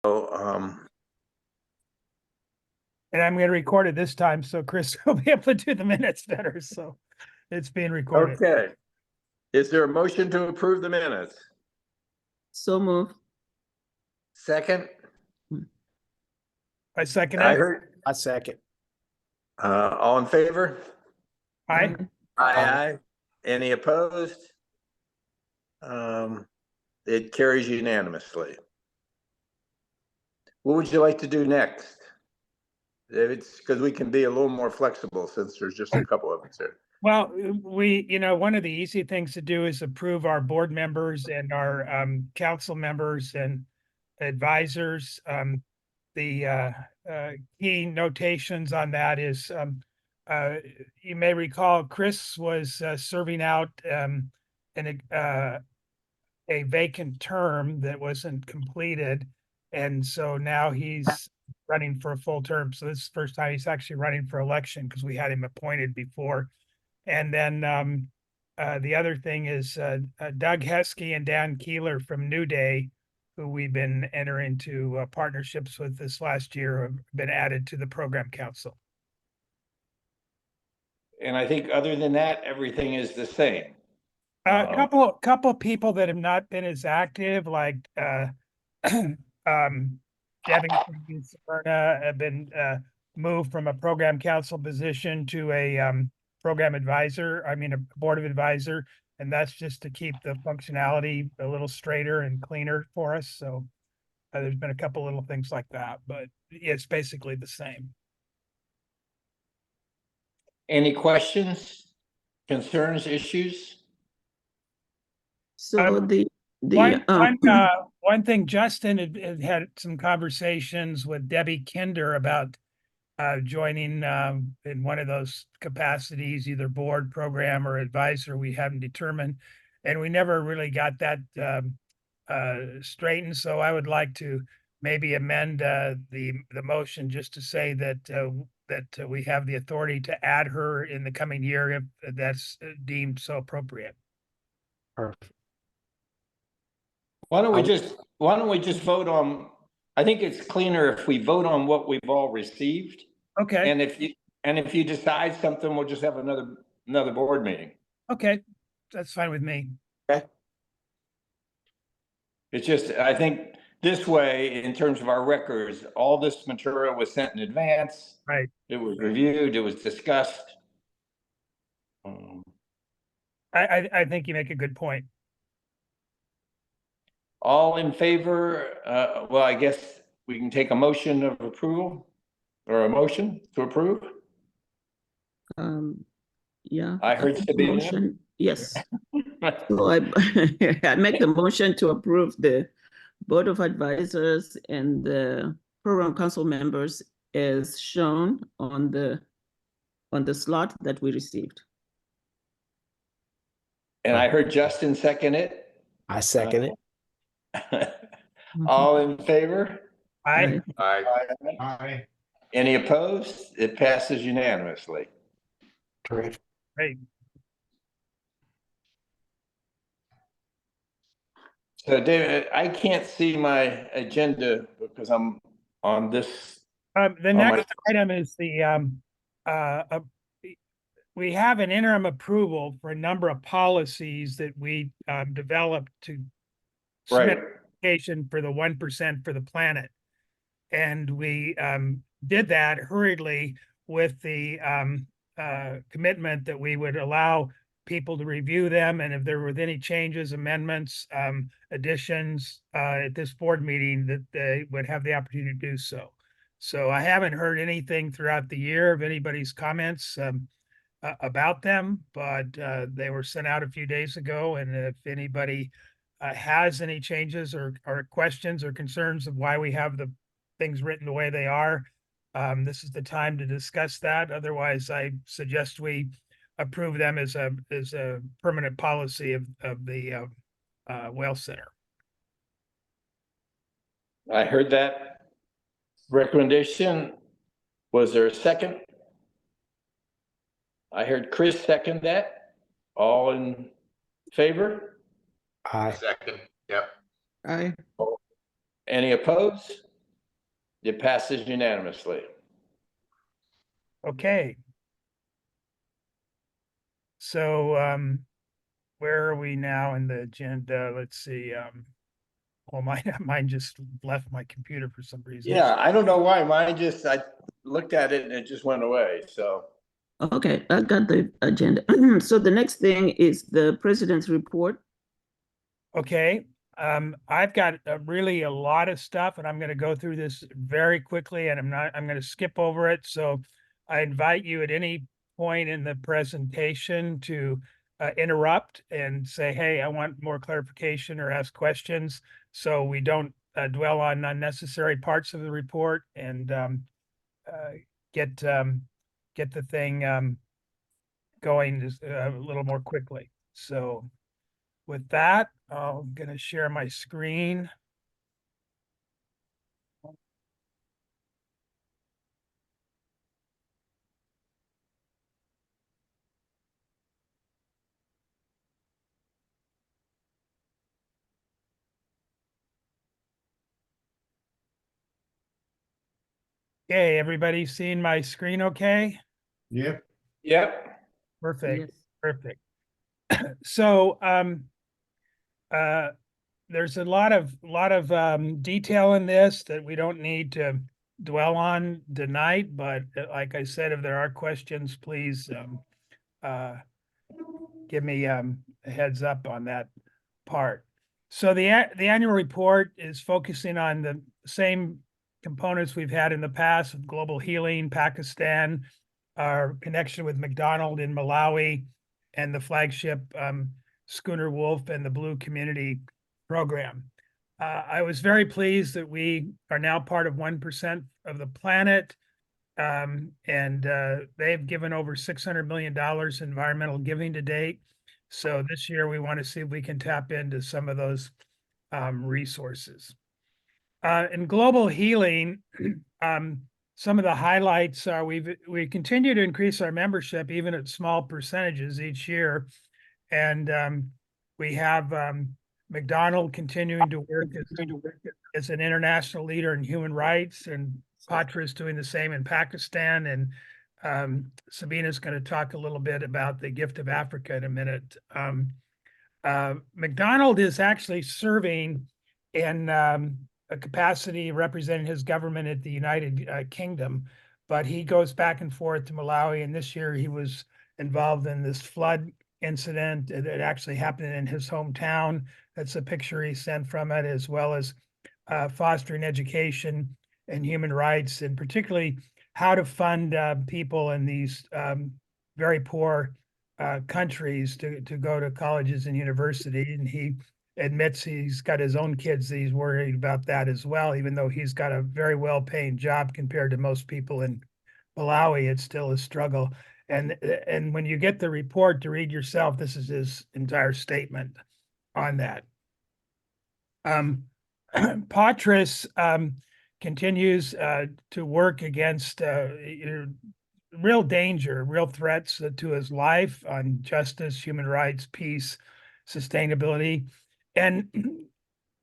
And I'm going to record it this time, so Chris will be able to do the minutes better. So it's being recorded. Okay. Is there a motion to approve the minutes? So move. Second? I second I it. heard, I second. all in favor? Aye. Aye. Any opposed? It carries unanimously. What would you like to do next? It's because we can be a little more flexible since there's just a couple of us here. Well, one of the easy things to do is approve our board members and our council members and advisors. The key notations on that is you may recall Chris was serving out in a vacant term that wasn't completed. And so now he's running for a full term. So this is the first time he's actually running for election because we had him appointed before. And then the other thing is Doug Heskey and Dan Keeler from New Day, who we've been entering into partnerships with this last year, have been added to the program council. And I think other than that, everything is the same. A couple people that have not been as active, like Devin and Sabrina, have been moved from a program council position to a program advisor, a board of advisor, and that's just to keep the functionality a little straighter and cleaner for us. So there's been a couple little things like that, but it's basically the same. Any questions, concerns, issues? So One thing, Justin had some conversations with Debbie Kinder about joining in one of those capacities, either board, program, or advisor. We haven't determined, and we never really got that straightened. So I would like to maybe amend the motion just to say that we have the authority to add her in the coming year if that's deemed so appropriate. Perfect. Why don't we just vote on, I think it's cleaner if we vote on what we've all received. Okay. And if you decide something, we'll just have another board meeting. Okay, that's fine with me. Okay. It's just, I think this way, in terms of our records, all this material was sent in advance. Right. It was reviewed, it was discussed. I think you make a good point. All in favor, well, I guess we can take a motion of approval or a motion to approve. Yeah. I heard Sabina. Motion. Yes. So I make the motion to approve the Board of Advisors and the Program Council members as shown on the slot that we received. And I heard Justin second it. I second it. All in favor? Aye. Aye. Any opposed? It passes unanimously. Terrific. Great. So David, I can't see my agenda because I'm on this. The next item is the we have an interim approval for a number of policies that we developed to submit application for the 1% for the planet. And we did that hurriedly with the commitment that we would allow people to review them, and if there were any changes, amendments, additions at this board meeting, that they would have the opportunity to do so. So I haven't heard anything throughout the year of anybody's comments about them, but they were sent out a few days ago, and if anybody has any changes or questions or concerns of why we have the things written the way they are, this is the time to discuss that. Otherwise, I suggest we approve them as a permanent policy of the Whale Center. I heard that recommendation. Was there a second? I heard Chris second that. All in favor? Aye. Second, yep. Aye. Any opposed? It passes unanimously. Okay. So, where are we now in the agenda? Let's see, well, mine just left my computer for some reason. Yeah, I don't know why. I looked at it and it just went away, so. Okay, I got the agenda. So the next thing is the president's report. Okay, I've got really a lot of stuff and I'm gonna go through this very quickly and I'm gonna skip over it. So I invite you at any point in the presentation to interrupt and say, hey, I want more clarification or ask questions. So we don't dwell on unnecessary parts of the report and uh, get the thing going a little more quickly. So with that, I'm gonna share my screen. Okay, everybody seeing my screen okay? Yep. Yep. Perfect, Yes. perfect. So, there's a lot of detail in this that we don't need to dwell on tonight, but like I said, if there are questions, please give me a heads up on that part. So the annual report is focusing on the same components we've had in the past of global healing, Pakistan, our connection with McDonald in Malawi, and the flagship Schooner Wolf and the Blue Community Program. I was very pleased that we are now part of 1% of the planet. And they've given over $600 million in environmental giving to date. So this year we want to see if we can tap into some of those resources. In global healing, some of the highlights are we continue to increase our membership even at small percentages each year. And we have McDonald continuing to work as an international leader in human rights, and Patra is doing the same in Pakistan. And Sabina's going to talk a little bit about the Gift of Africa in a minute. McDonald is actually serving in a capacity representing his government at the United Kingdom, but he goes back and forth to Malawi. And this year he was involved in this flood incident that actually happened in his hometown. That's a picture he sent from it, as well as fostering education and human rights, and particularly how to fund people in these very poor countries to go to colleges and university. And he admits he's got his own kids that he's worried about that as well, even though he's got a very well-paying job compared to most people in Malawi. It's still a struggle. And when you get the report to read yourself, this is his entire statement on that. Patras continues to work against real danger, real threats to his life on justice, human rights, peace, sustainability. And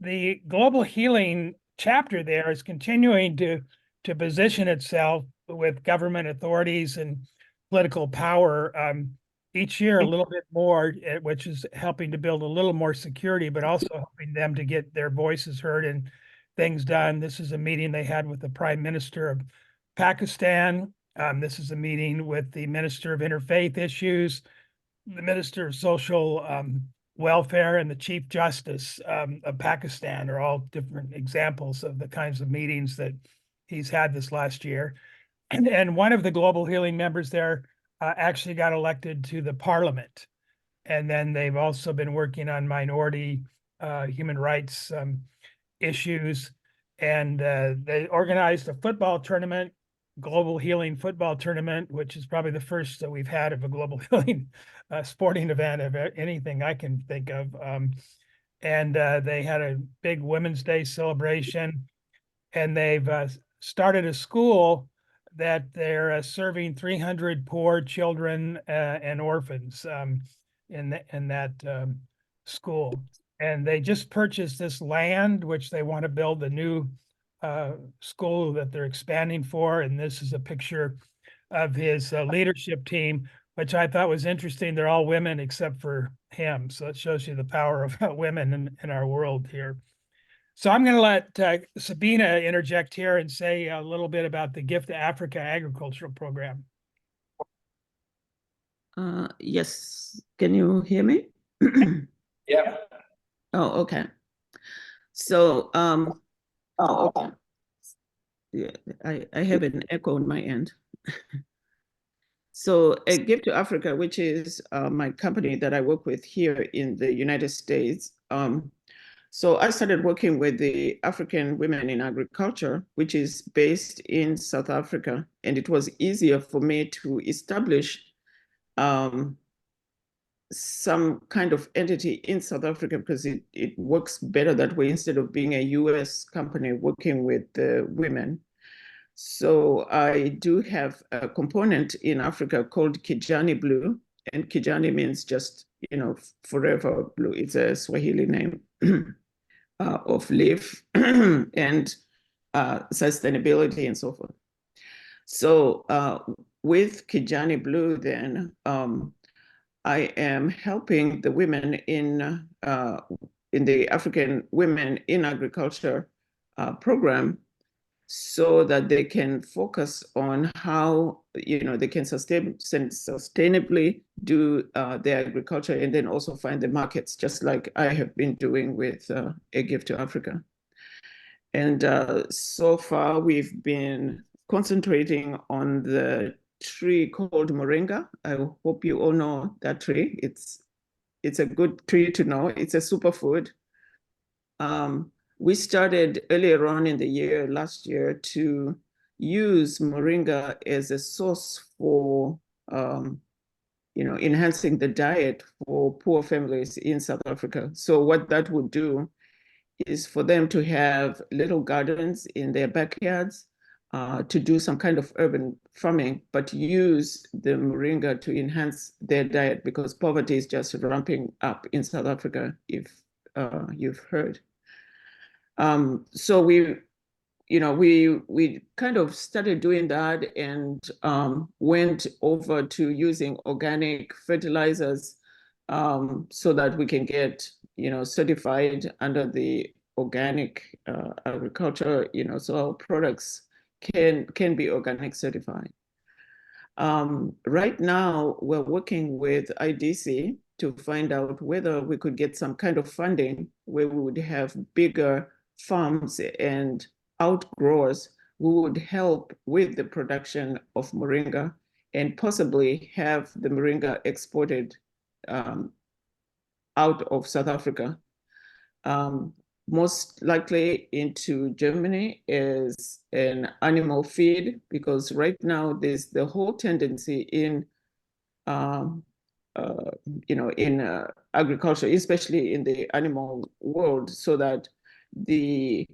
the global healing chapter there is continuing to position itself with government authorities and political power each year a little bit more, which is helping to build a little more security, but also helping them to get their voices heard and things done. This is a meeting they had with the Prime Minister of Pakistan. This is a meeting with the Minister of Interfaith Issues, the Minister of Social Welfare, and the Chief Justice of Pakistan are all different examples of the kinds of meetings that he's had this last year. And one of the global healing members there actually got elected to the parliament. And then they've also been working on minority human rights issues. And they organized a football tournament, global healing football tournament, which is probably the first that we've had of a global healing sporting event of anything I can think of. And they had a big Women's Day celebration, and they've started a school that they're serving 300 poor children and orphans in that school. And they just purchased this land, which they want to build a new school that they're expanding for. And this is a picture of his leadership team, which I thought was interesting. They're all women except for him. So it shows you the power of women in our world here. So I'm going to let Sabina interject here and say a little bit about the Gift to Africa agricultural program. Yes, can you hear me? Yeah. Oh, okay. So, yeah, I have an echo on my end. So Gift to Africa, which is my company that I work with here in the United States. So I started working with the African Women in Agriculture, which is based in South Africa. And it was easier for me to establish some kind of entity in South Africa because it works better that way instead of being a US company working with the women. So I do have a component in Africa called Kijani Blue, and Kijani means just, forever blue. It's a Swahili name of leaf and sustainability and so forth. So with Kijani Blue, then I am helping the women in the African Women in Agriculture program so that they can focus on how they can sustainably do their agriculture and then also find the markets, just like I have been doing with A Gift to Africa. And so far we've been concentrating on the tree called moringa. I hope you all know that tree. It's a good tree to know. It's a superfood. We started earlier on in the year, last year, to use moringa as a source for, enhancing the diet for poor families in South Africa. So what that would do is for them to have little gardens in their backyards, to do some kind of urban farming, but use the moringa to enhance their diet because poverty is just ramping up in South Africa, if you've heard. So we kind of started doing that and went over to using organic fertilizers so that we can get, certified under the organic agriculture, so our products can be organic certified. Right now, we're working with IDC to find out whether we could get some kind of funding where we would have bigger farms and outgrowers who would help with the production of moringa and possibly have the moringa exported out of South Africa. Most likely into Germany is an animal feed, because right now there's the whole tendency in agriculture, especially in the animal world, so that the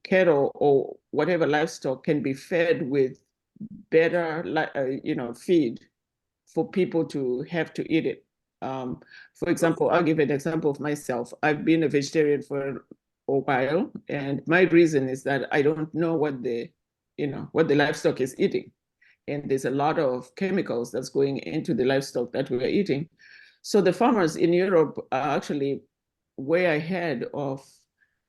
cattle or whatever livestock can be fed with better, feed for people to have to eat it. For example, I'll give an example of myself. I've been a vegetarian for a while, and my reason is that I don't know what the livestock is eating. And there's a lot of chemicals that's going into the livestock that we're eating. So the farmers in Europe are actually way ahead of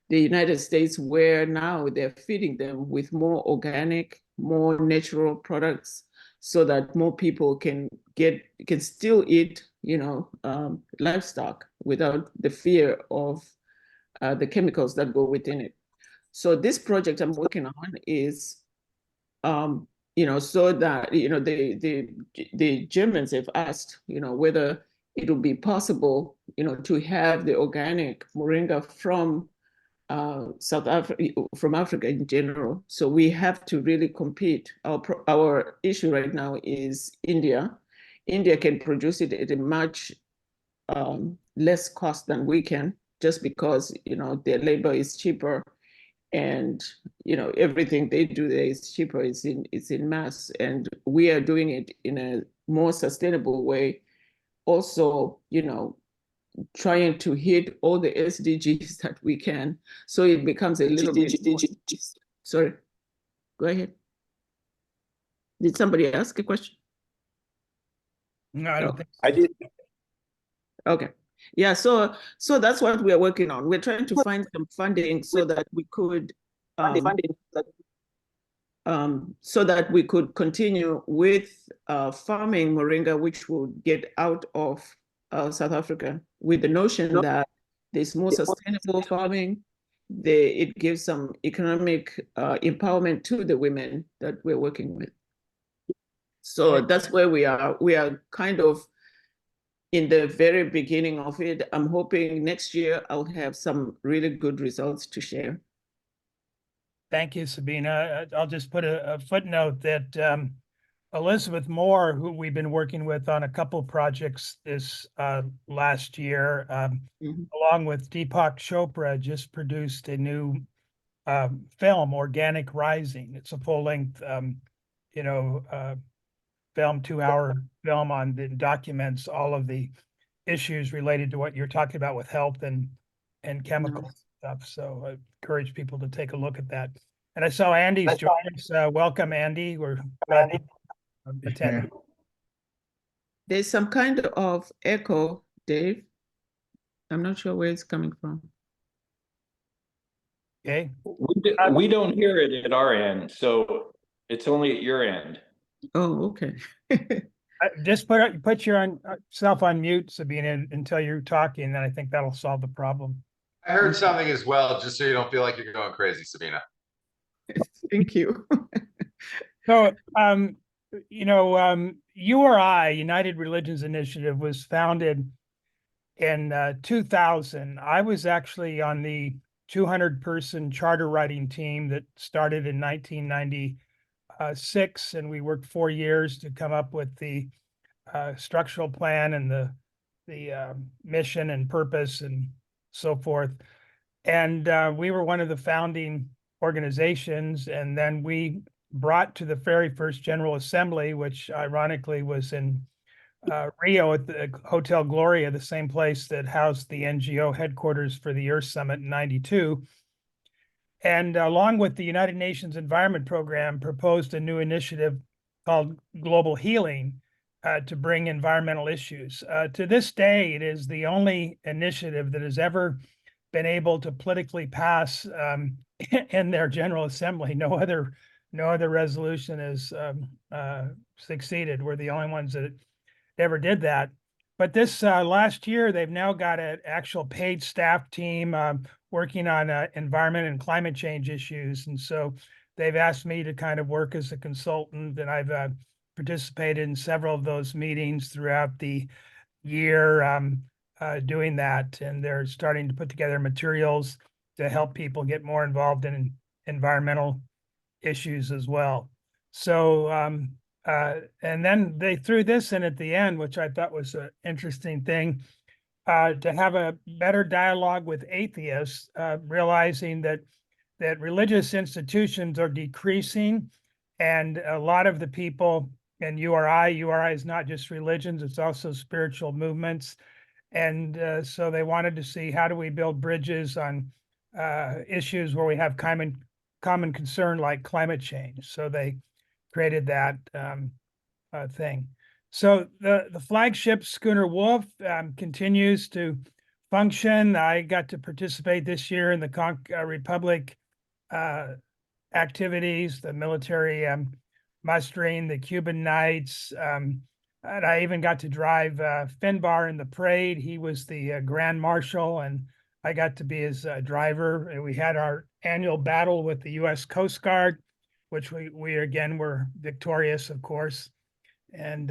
the United States, where now they're feeding them with more organic, more natural products so that more people can still eat, livestock without the fear of the chemicals that go within it. So this project I'm working on is, so that, the Germans have asked, whether it will be possible, to have the organic moringa from South Africa, from Africa in general. So we have to really compete. Our issue right now is India. India can produce it at a much less cost than we can, just because their labor is cheaper, and everything they do there is cheaper. It's in mass, and we are doing it in a more sustainable way. Also, trying to hit all the SDGs that we can. So it becomes a little bit. Sorry, go ahead. Did somebody ask a question? No, I don't think. I did. Okay. Yeah, so that's what we're working on. We're trying to find some funding so that we could so that we could continue with farming moringa, which will get out of South Africa, with the notion that there's more sustainable farming. It gives some economic empowerment to the women that we're working with. So that's where we are. We are kind of in the very beginning of it. I'm hoping next year I'll have some really good results to share. Thank you, Sabina. I'll just put a footnote that Elizabeth Moore, who we've been working with on a couple projects this last year, along with Deepak Chopra, just produced a new film, Organic Rising. It's a full-length, film, 2-hour film that documents all of the issues related to what you're talking about with health and chemical stuff. So I encourage people to take a look at that. And I saw Andy's joined us. Welcome, Andy. We're glad to attend. There's some kind of echo, Dave. I'm not sure where it's coming from. Okay. We don't hear it at our end, so it's only at your end. Oh, okay. Just put yourself on mute, Sabina, until you're talking, and I think that'll solve the problem. I heard something as well, just so you don't feel like you're going crazy, Sabina. Thank you. So, URI, United Religions Initiative, was founded in 2000. I was actually on the 200-person charter writing team that started in 1996, and we worked 4 years to come up with the structural plan and the mission and purpose and so forth. And we were one of the founding organizations, and then we brought to the very first General Assembly, which ironically was in Rio at the Hotel Gloria, the same place that housed the NGO headquarters for the Earth Summit in '92. And along with the United Nations Environment Program, proposed a new initiative called Global Healing to bring environmental issues. To this day, it is the only initiative that has ever been able to politically pass in their General Assembly. No other resolution has succeeded. We're the only ones that ever did that. But this last year, they've now got an actual paid staff team working on environment and climate change issues. And so they've asked me to kind of work as a consultant, and I've participated in several of those meetings throughout the year doing that. And they're starting to put together materials to help people get more involved in environmental issues as well. So, and then they threw this in at the end, which I thought was an interesting thing, to have a better dialogue with atheists, realizing that religious institutions are decreasing, and a lot of the people in URI is not just religions, it's also spiritual movements. And so they wanted to see, how do we build bridges on issues where we have common concern like climate change. So they created that thing. So the flagship Schooner Wolf continues to function. I got to participate this year in the Conch Republic activities, the military mustering, the Cuban Nights, and I even got to drive Finbar in the parade. He was the Grand Marshal, and I got to be his driver. And we had our annual battle with the U.S. Coast Guard, which we again were victorious, of course. And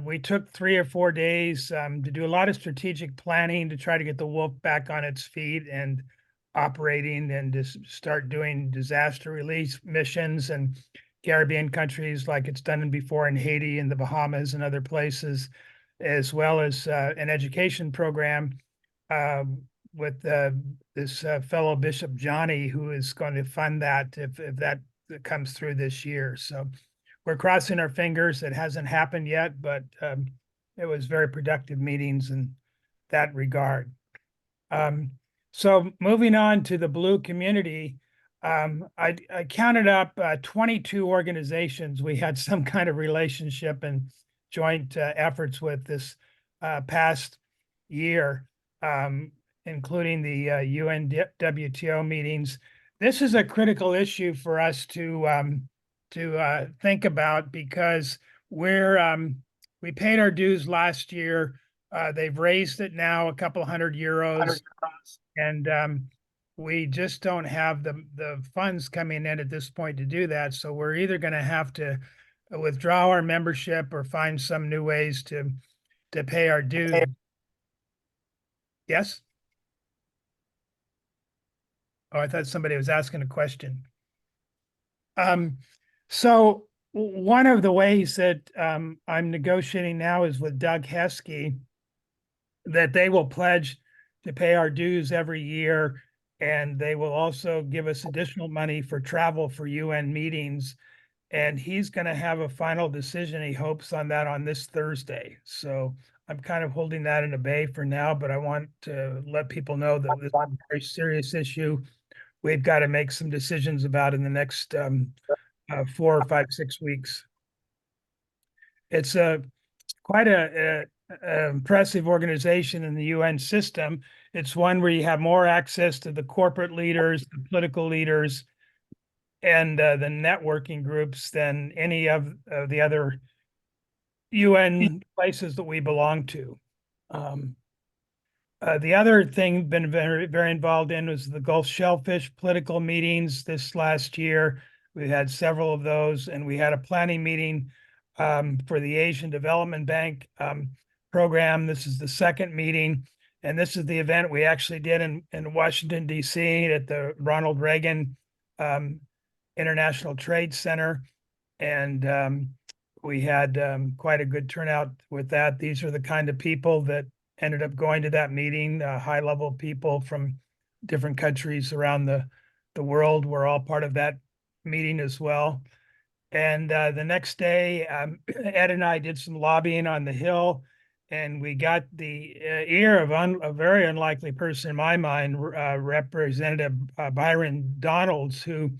we took 3 or 4 days to do a lot of strategic planning to try to get the Wolf back on its feet and operating, and to start doing disaster relief missions in Caribbean countries like it's done before in Haiti and the Bahamas and other places, as well as an education program with this fellow Bishop Johnny, who is going to fund that if that comes through this year. So we're crossing our fingers. It hasn't happened yet, but it was very productive meetings, and that regard. So moving on to the Blue community, I counted up 22 organizations we had some kind of relationship and joint efforts with this past year, including the UNWTO meetings. This is a critical issue for us to think about because we paid our dues last year. They've raised it now a couple €100, and we just don't have the funds coming in at this point to do that. So we're either going to have to withdraw our membership or find some new ways to pay our dues. Yes? Oh, I thought somebody was asking a question. So one of the ways that I'm negotiating now is with Doug Heskey, that they will pledge to pay our dues every year, and they will also give us additional money for travel for UN meetings. And he's going to have a final decision, he hopes, on that on this Thursday. So I'm kind of holding that in a bay for now, but I want to let people know that this is a very serious issue. We've got to make some decisions about in the next 4 or 5, 6 weeks. It's quite a impressive organization in the UN system. It's one where you have more access to the corporate leaders, the political leaders, and the networking groups than any of the other UN places that we belong to. The other thing been very, very involved in was the Gulf Shellfish political meetings this last year. We had several of those, and we had a planning meeting for the Asian Development Bank program. This is the second meeting, and this is the event we actually did in Washington, D.C. at the Ronald Reagan International Trade Center. And we had quite a good turnout with that. These are the kind of people that ended up going to that meeting. High-level people from different countries around the world were all part of that meeting as well. And the next day, Ed and I did some lobbying on the Hill, and we got the ear of a very unlikely person in my mind, Representative Byron Donalds, who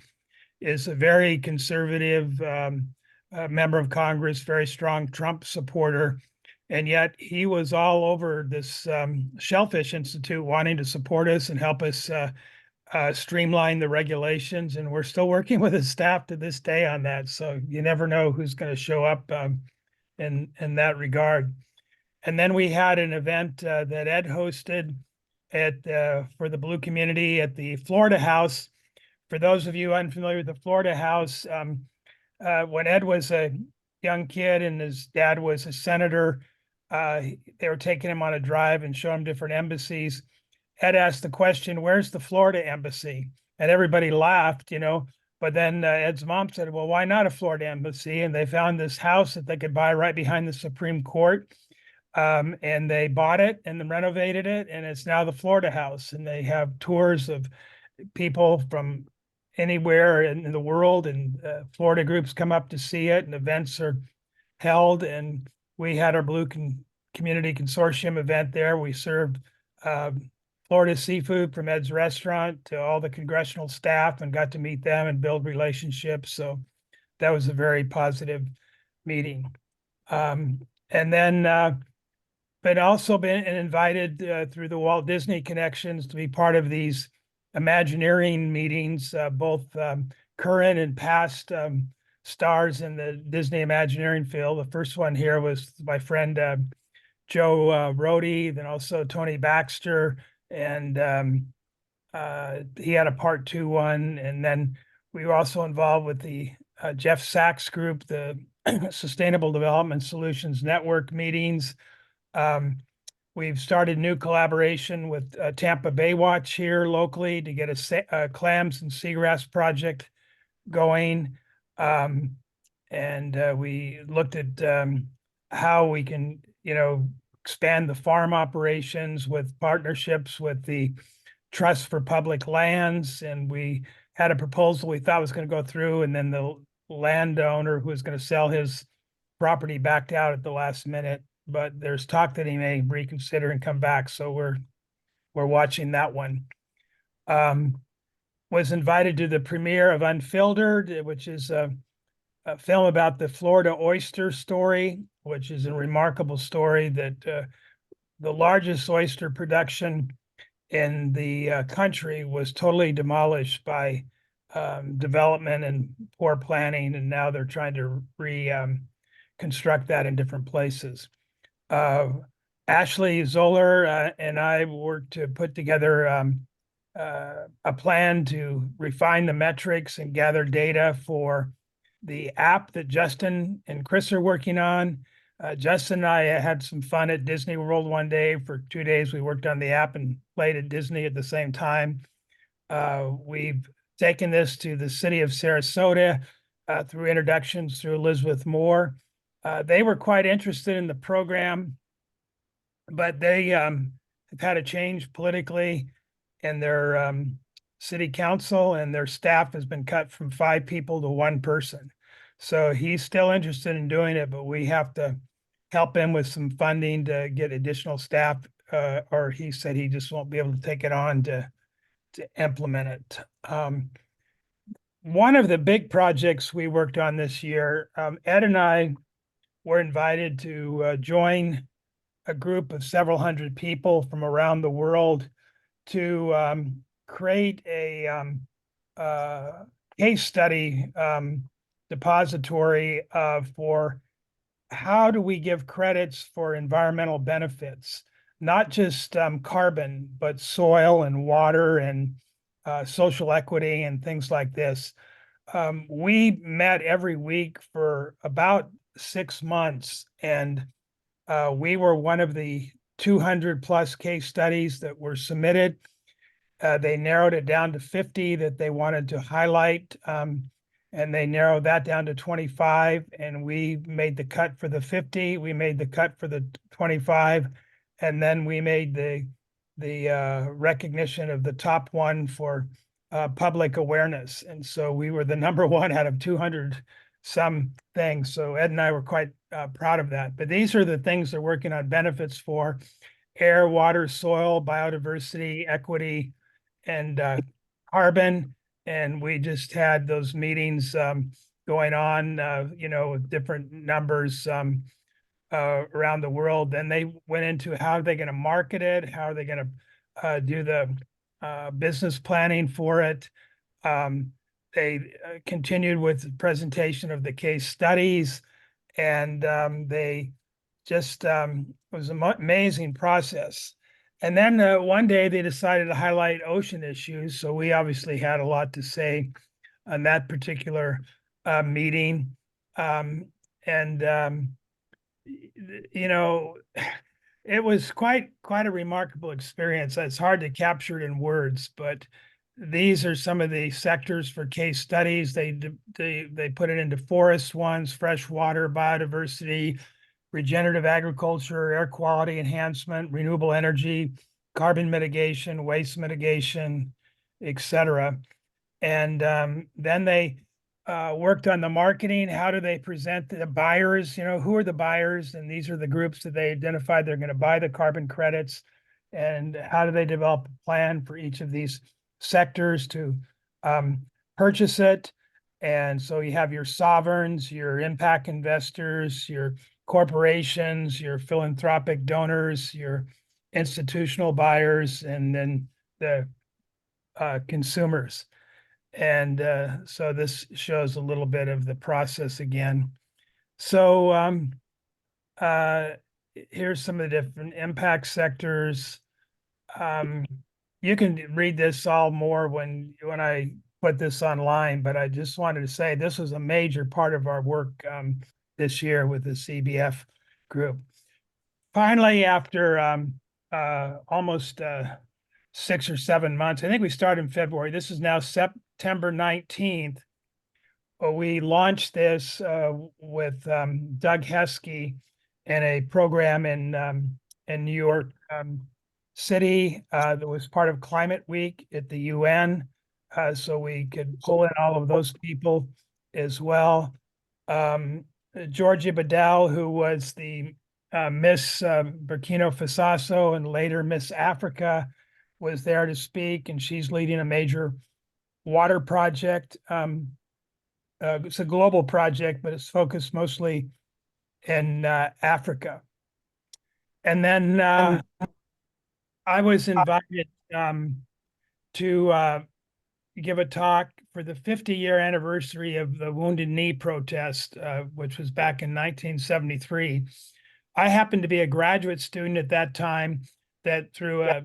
is a very conservative member of Congress, very strong Trump supporter. And yet he was all over this Shellfish Institute wanting to support us and help us streamline the regulations. And we're still working with his staff to this day on that. So you never know who's going to show up in that regard. And then we had an event that Ed hosted for the Blue community at the Florida House. For those of you unfamiliar with the Florida House, when Ed was a young kid and his dad was a senator, they were taking him on a drive and showing him different embassies. Ed asked the question, "Where's the Florida embassy?" And everybody laughed, but then Ed's mom said, "Well, why not a Florida embassy?" And they found this house that they could buy right behind the Supreme Court. And they bought it and then renovated it, and it's now the Florida House. And they have tours of people from anywhere in the world, and Florida groups come up to see it, and events are held. And we had our Blue Community Consortium event there. We served Florida seafood from Ed's restaurant to all the congressional staff and got to meet them and build relationships. So that was a very positive meeting. And then but also been invited through the Walt Disney connections to be part of these Imagineering meetings, both current and past stars in the Disney Imagineering field. The first one here was my friend Joe Rohde, then also Tony Baxter, and he had a part 2 one. And then we were also involved with the Jeff Sachs group, the Sustainable Development Solutions Network meetings. We've started new collaboration with Tampa Bay Watch here locally to get a clams and seagrass project going. And we looked at how we can, expand the farm operations with partnerships with the Trust for Public Lands. And we had a proposal we thought was going to go through, and then the landowner who was going to sell his property backed out at the last minute. but there's talk that he may reconsider and come back. So we're watching that one. Was invited to the premiere of Unfiltered, which is a film about the Florida oyster story, which is a remarkable story that the largest oyster production in the country was totally demolished by development and poor planning, and now they're trying to reconstruct that in different places. Ashley Zoller and I worked to put together a plan to refine the metrics and gather data for the app that Justin and Chris are working on. Justin and I had some fun at Disney World one day. For 2 days, we worked on the app and played at Disney at the same time. We've taken this to the city of Sarasota through introductions through Elizabeth Moore. They were quite interested in the program, but they have had a change politically in their city council, and their staff has been cut from 5 people to 1 person. So he's still interested in doing it, but we have to help him with some funding to get additional staff, or he said he just won't be able to take it on to implement it. One of the big projects we worked on this year, Ed and I were invited to join a group of several hundred people from around the world to create a case study depository for how do we give credits for environmental benefits, not just carbon, but soil and water and social equity and things like this. We met every week for about 6 months, and we were one of the 200 plus case studies that were submitted. They narrowed it down to 50 that they wanted to highlight, and they narrowed that down to 25, and we made the cut for the 50. We made the cut for the 25, and then we made the recognition of the top one for public awareness. And so we were the number 1 out of 200 some things. So Ed and I were quite proud of that. But these are the things they're working on benefits for: air, water, soil, biodiversity, equity, and carbon. And we just had those meetings going on, with different numbers around the world. Then they went into how are they going to market it? How are they going to do the business planning for it? They continued with the presentation of the case studies, and they just, it was an amazing process. And then one day they decided to highlight ocean issues. So we obviously had a lot to say on that particular meeting. It was quite a remarkable experience. It's hard to capture it in words, but these are some of the sectors for case studies. They put it into forest ones, freshwater, biodiversity, regenerative agriculture, air quality enhancement, renewable energy, carbon mitigation, waste mitigation, etc. And then they worked on the marketing. How do they present the buyers? Who are the buyers? And these are the groups that they identified they're going to buy the carbon credits. And how do they develop a plan for each of these sectors to purchase it? And so you have your sovereigns, your impact investors, your corporations, your philanthropic donors, your institutional buyers, and then the consumers. And so this shows a little bit of the process again. So here's some of the different impact sectors. You can read this all more when I put this online, but I just wanted to say this was a major part of our work this year with the CBF group. Finally, after almost 6 or 7 months, I think we started in February. This is now September 19th. We launched this with Doug Heskey in a program in New York City that was part of Climate Week at the UN. So we could pull in all of those people as well. Georgia Bedell, who was the Miss Burkina Faso and later Miss Africa was there to speak, and she's leading a major water project. It's a global project, but it's focused mostly in Africa. And then I was invited to give a talk for the 50-year anniversary of the Wounded Knee protest, which was back in 1973. I happened to be a graduate student at that time that through a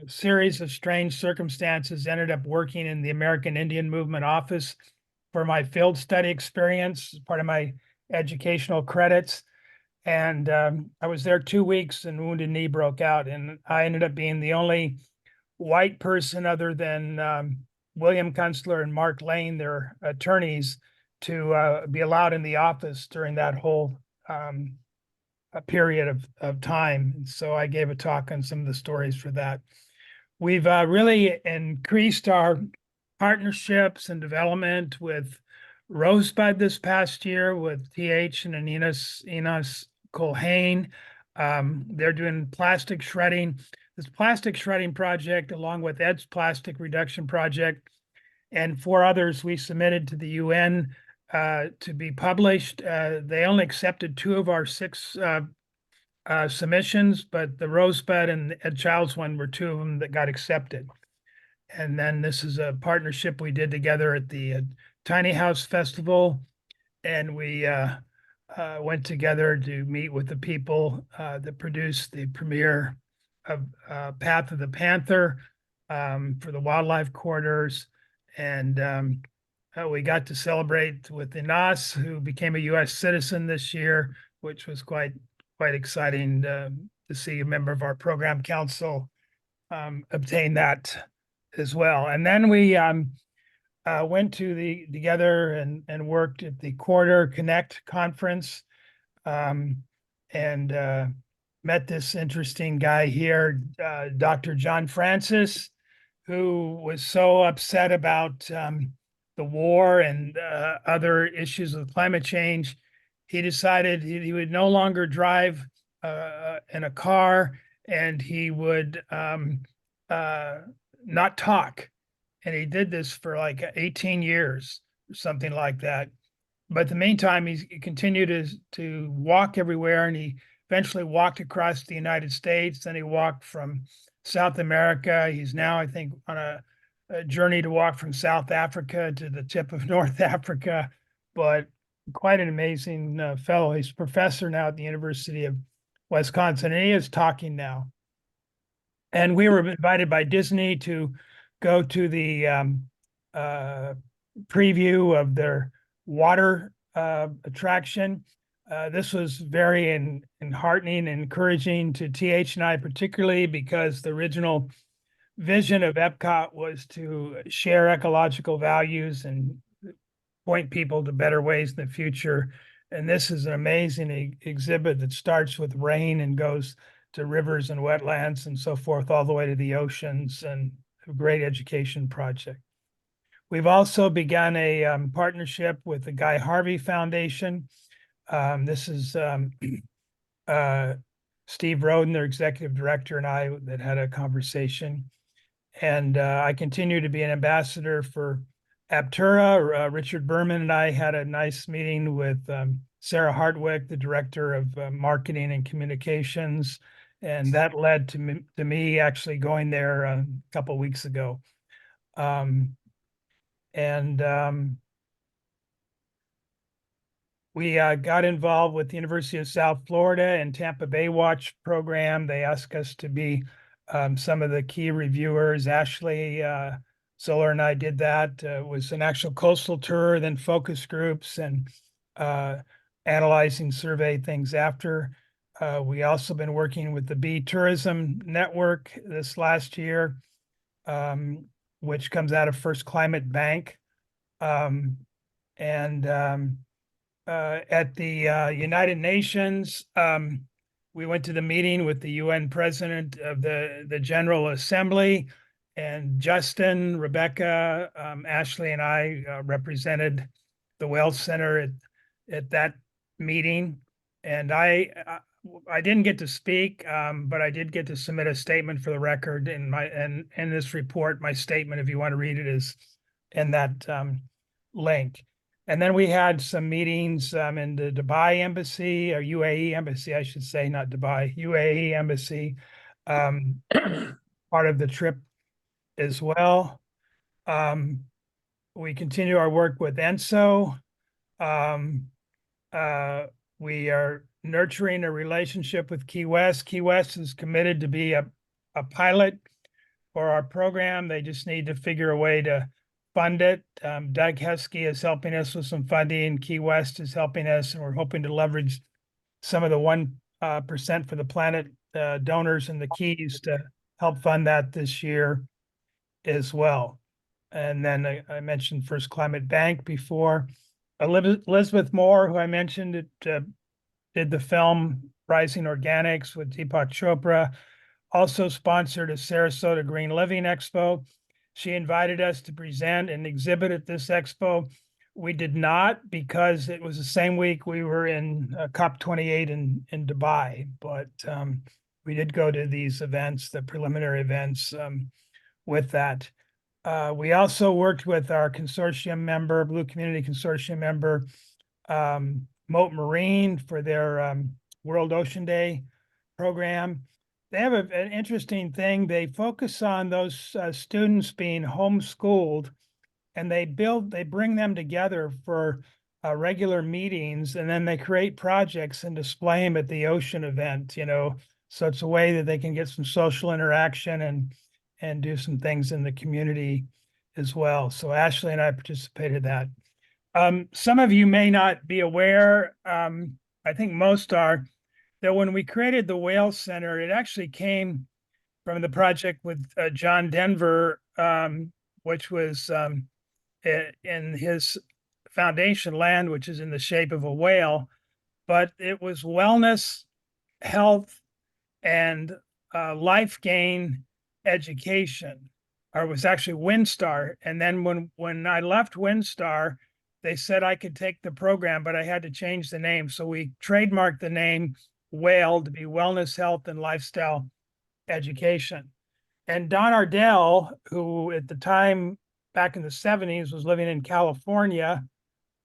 series of strange circumstances ended up working in the American Indian Movement office for my field study experience, part of my educational credits. And I was there 2 weeks and Wounded Knee broke out. And I ended up being the only white person other than William Kunstler and Mark Lane, their attorneys, to be allowed in the office during that whole period of time. And so I gave a talk on some of the stories for that. We've really increased our partnerships and development with Rosebud this past year with TH and Enos Colhane. They're doing plastic shredding. This plastic shredding project, along with Ed's plastic reduction project, and 4 others we submitted to the UN to be published. They only accepted 2 of our 6 submissions, but the Rosebud and Ed Childs one were 2 of them that got accepted. And then this is a partnership we did together at the Tiny House Festival. And we went together to meet with the people that produced the premiere of Path of the Panther for the wildlife corridors. And we got to celebrate with Inas, who became a US citizen this year, which was quite exciting to see a member of our program council obtain that as well. And then we went together and worked at the Corridor Connect conference and met this interesting guy here, Dr. John Francis, who was so upset about the war and other issues of climate change. He decided he would no longer drive in a car, and he would not talk. And he did this for like 18 years or something like that. But in the meantime, he continued to walk everywhere, and he eventually walked across the United States. Then he walked from South America. He's now, I think, on a journey to walk from South Africa to the tip of North Africa. But quite an amazing fellow. He's a professor now at the University of Wisconsin, and he is talking now. And we were invited by Disney to go to the preview of their water attraction. This was very enheartening and encouraging to TH and I, particularly because the original vision of Epcot was to share ecological values and point people to better ways in the future. And this is an amazing exhibit that starts with rain and goes to rivers and wetlands and so forth, all the way to the oceans, and a great education project. We've also begun a partnership with the Guy Harvey Foundation. This is Steve Roden, their executive director, and I that had a conversation. And I continue to be an ambassador for Aptura. Richard Berman and I had a nice meeting with Sarah Hartwick, the director of marketing and communications. And that led to me actually going there a couple of weeks ago. We got involved with the University of South Florida and Tampa Bay Watch program. They asked us to be some of the key reviewers. Ashley Solar and I did that. It was an actual coastal tour, then focus groups and analyzing survey things after. We also been working with the Bee Tourism Network this last year, which comes out of First Climate Bank. At the United Nations, we went to the meeting with the UN President of the General Assembly, and Justin, Rebecca, Ashley, and I represented the Wells Center at that meeting. And I didn't get to speak, but I did get to submit a statement for the record in in this report. My statement, if you want to read it, is in that link. And then we had some meetings in the Dubai embassy, or UAE embassy, I should say, not Dubai, UAE embassy, part of the trip as well. We continue our work with ENSO. We are nurturing a relationship with Key West. Key West is committed to be a pilot for our program. They just need to figure a way to fund it. Doug Heskey is helping us with some funding. Key West is helping us, and we're hoping to leverage some of the 1% for the planet donors in the Keys to help fund that this year as well. And then I mentioned First Climate Bank before. Elizabeth Moore, who I mentioned, did the film Rising Organics with Deepak Chopra, also sponsored a Sarasota Green Living Expo. She invited us to present and exhibit at this expo. We did not, because it was the same week we were in COP28 in Dubai, but we did go to these events, the preliminary events with that. We also worked with our consortium member, Blue Community Consortium member, Moat Marine, for their World Ocean Day program. They have an interesting thing. They focus on those students being homeschooled, and they bring them together for regular meetings, and then they create projects and display them at the ocean event, you know. So it's a way that they can get some social interaction and do some things in the community as well. So Ashley and I participated in that. Some of you may not be aware, I think most are, that when we created the Whale Center, it actually came from the project with John Denver, which was in his foundation land, which is in the shape of a whale, but it was wellness, health, and life gain education, or it was actually WinStar. And then when I left WinStar, they said I could take the program, but I had to change the name. So we trademarked the name WHALE to be Wellness, Health, and Lifestyle Education. And Don Ardell, who at the time back in the 70s was living in California,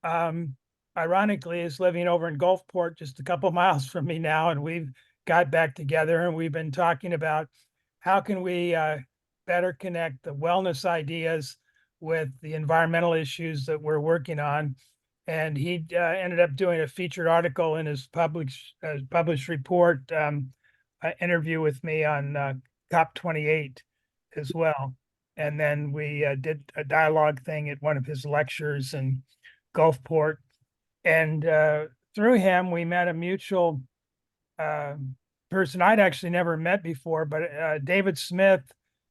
ironically is living over in Gulfport, just a couple miles from me now. And we've got back together and we've been talking about how can we better connect the wellness ideas with the environmental issues that we're working on. And he ended up doing a featured article in his published report, interview with me on COP28 as well. And then we did a dialogue thing at one of his lectures in Gulfport. And through him, we met a mutual person I'd actually never met before, but David Smith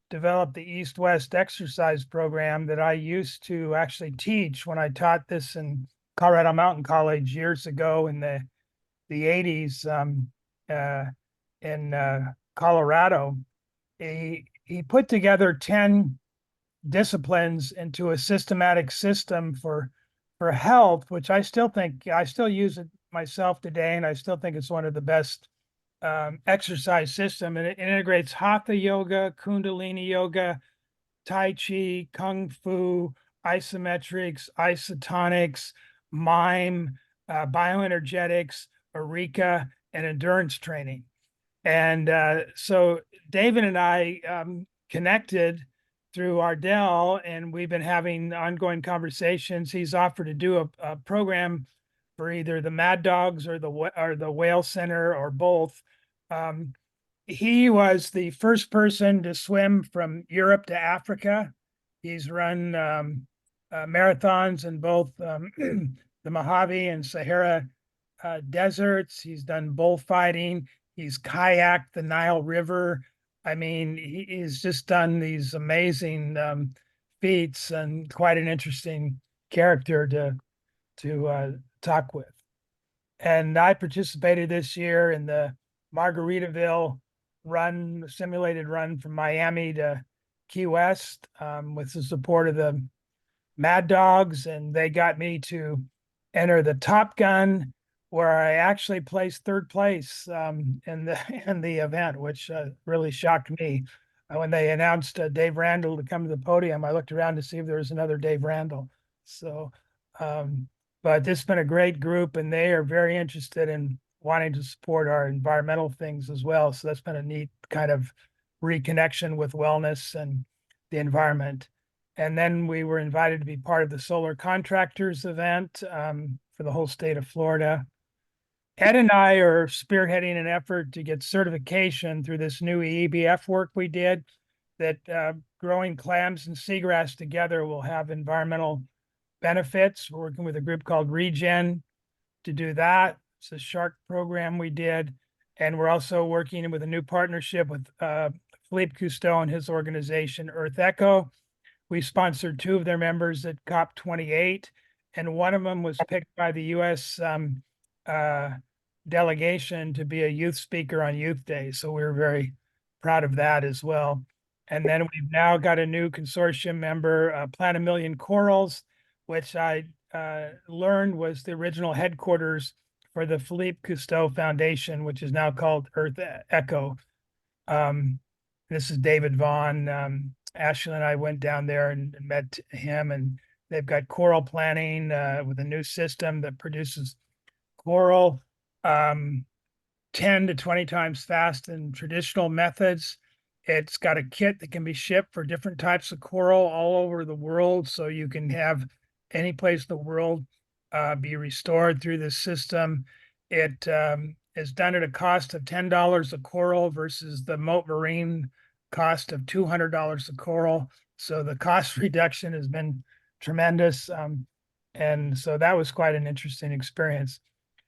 developed the East-West exercise program that I used to actually teach when I taught this in Colorado Mountain College years ago in the 80s in Colorado. He put together 10 disciplines into a systematic system for health, which I still use it myself today, and I still think it's one of the best exercise system. And it integrates Hatha yoga, Kundalini yoga, Tai Chi, Kung Fu, isometrics, isotonics, mime, bioenergetics, Eureka, and endurance training. And so David and I connected through Ardell, and we've been having ongoing conversations. He's offered to do a program for either the Mad Dogs or the Whale Center or both. He was the first person to swim from Europe to Africa. He's run marathons in both the Mojave and Sahara deserts. He's done bullfighting. He's kayaked the Nile River. I mean, he's just done these amazing feats, and quite an interesting character to talk with. And I participated this year in the Margaritaville run, simulated run from Miami to Key West with the support of the Mad Dogs, and they got me to enter the Top Gun, where I actually placed third place in the in the event, which really shocked me. When they announced Dave Randall to come to the podium, I looked around to see if there was another Dave Randall. So, but this has been a great group, and they are very interested in wanting to support our environmental things as well. So that's been a neat kind of reconnection with wellness and the environment. And then we were invited to be part of the Solar Contractors event for the whole state of Florida. Ed and I are spearheading an effort to get certification through this new EBF work we did, that growing clams and seagrass together will have environmental benefits. We're working with a group called Regen to do that. It's a shark program we did. And we're also working with a new partnership with Philippe Cousteau and his organization, Earth Echo. We sponsored 2 of their members at COP28, and one of them was picked by the U.S. Delegation to be a youth speaker on Youth Day. So we were very proud of that as well. And then we've now got a new consortium member, Plant a Million Corals, which I learned was the original headquarters for the Philippe Cousteau Foundation, which is now called Earth Echo. This is David Vaughn. Ashley and I went down there and met him, and they've got coral planting with a new system that produces coral 10 to 20 times fast than traditional methods. It's got a kit that can be shipped for different types of coral all over the world. So you can have any place in the world be restored through this system. It is done at a cost of $10 a coral versus the Mote Marine cost of $200 a coral. So the cost reduction has been tremendous. And so that was quite an interesting experience.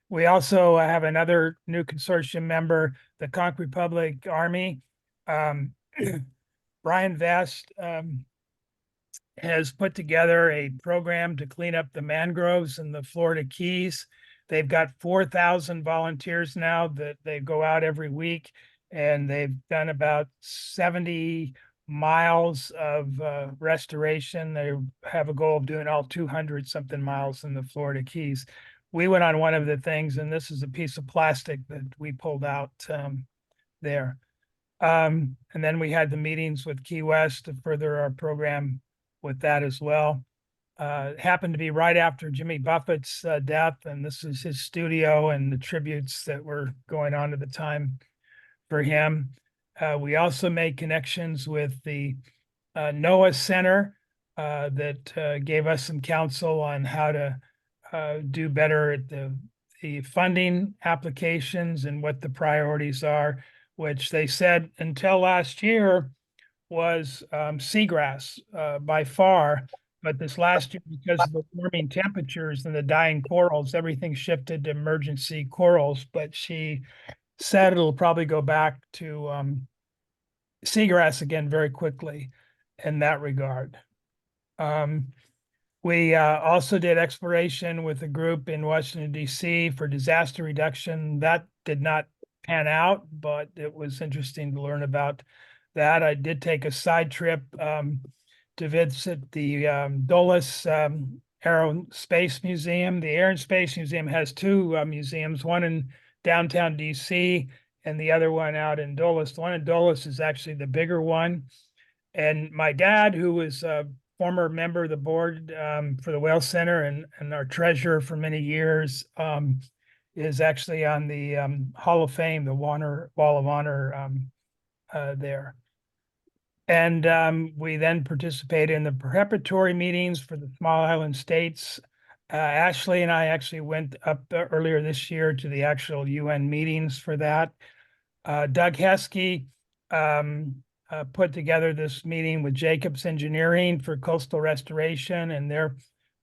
We also have another new consortium member, the Conch Republic Army. Brian Vest has put together a program to clean up the mangroves in the Florida Keys. They've got 4,000 volunteers now that they go out every week, and they've done about 70 miles of restoration. They have a goal of doing all 200 something miles in the Florida Keys. We went on one of the things, and this is a piece of plastic that we pulled out there. And then we had the meetings with Key West to further our program with that as well. It happened to be right after Jimmy Buffett's death, and this is his studio and the tributes that were going on at the time for him. We also made connections with the NOAA Center that gave us some counsel on how to do better at the funding applications and what the priorities are, which they said until last year was seagrass by far. But this last year, because of the warming temperatures and the dying corals, everything shifted to emergency corals. But she said it'll probably go back to seagrass again very quickly in that regard. We also did exploration with a group in Washington, D.C. for disaster reduction. That did not pan out, but it was interesting to learn about that. I did take a side trip to visit the Dulles Air and Space Museum. The Air and Space Museum has 2 museums, one in downtown DC and the other one out in Dulles. The one in Dulles is actually the bigger one. And my dad, who was a former member of the board for the Whale Center and our treasurer for many years, is actually on the Hall of Fame, the Wall of Honor there. And we then participated in the preparatory meetings for the Small Island states. Ashley and I actually went up earlier this year to the actual UN meetings for that. Doug Heskey put together this meeting with Jacobs Engineering for coastal restoration, and they're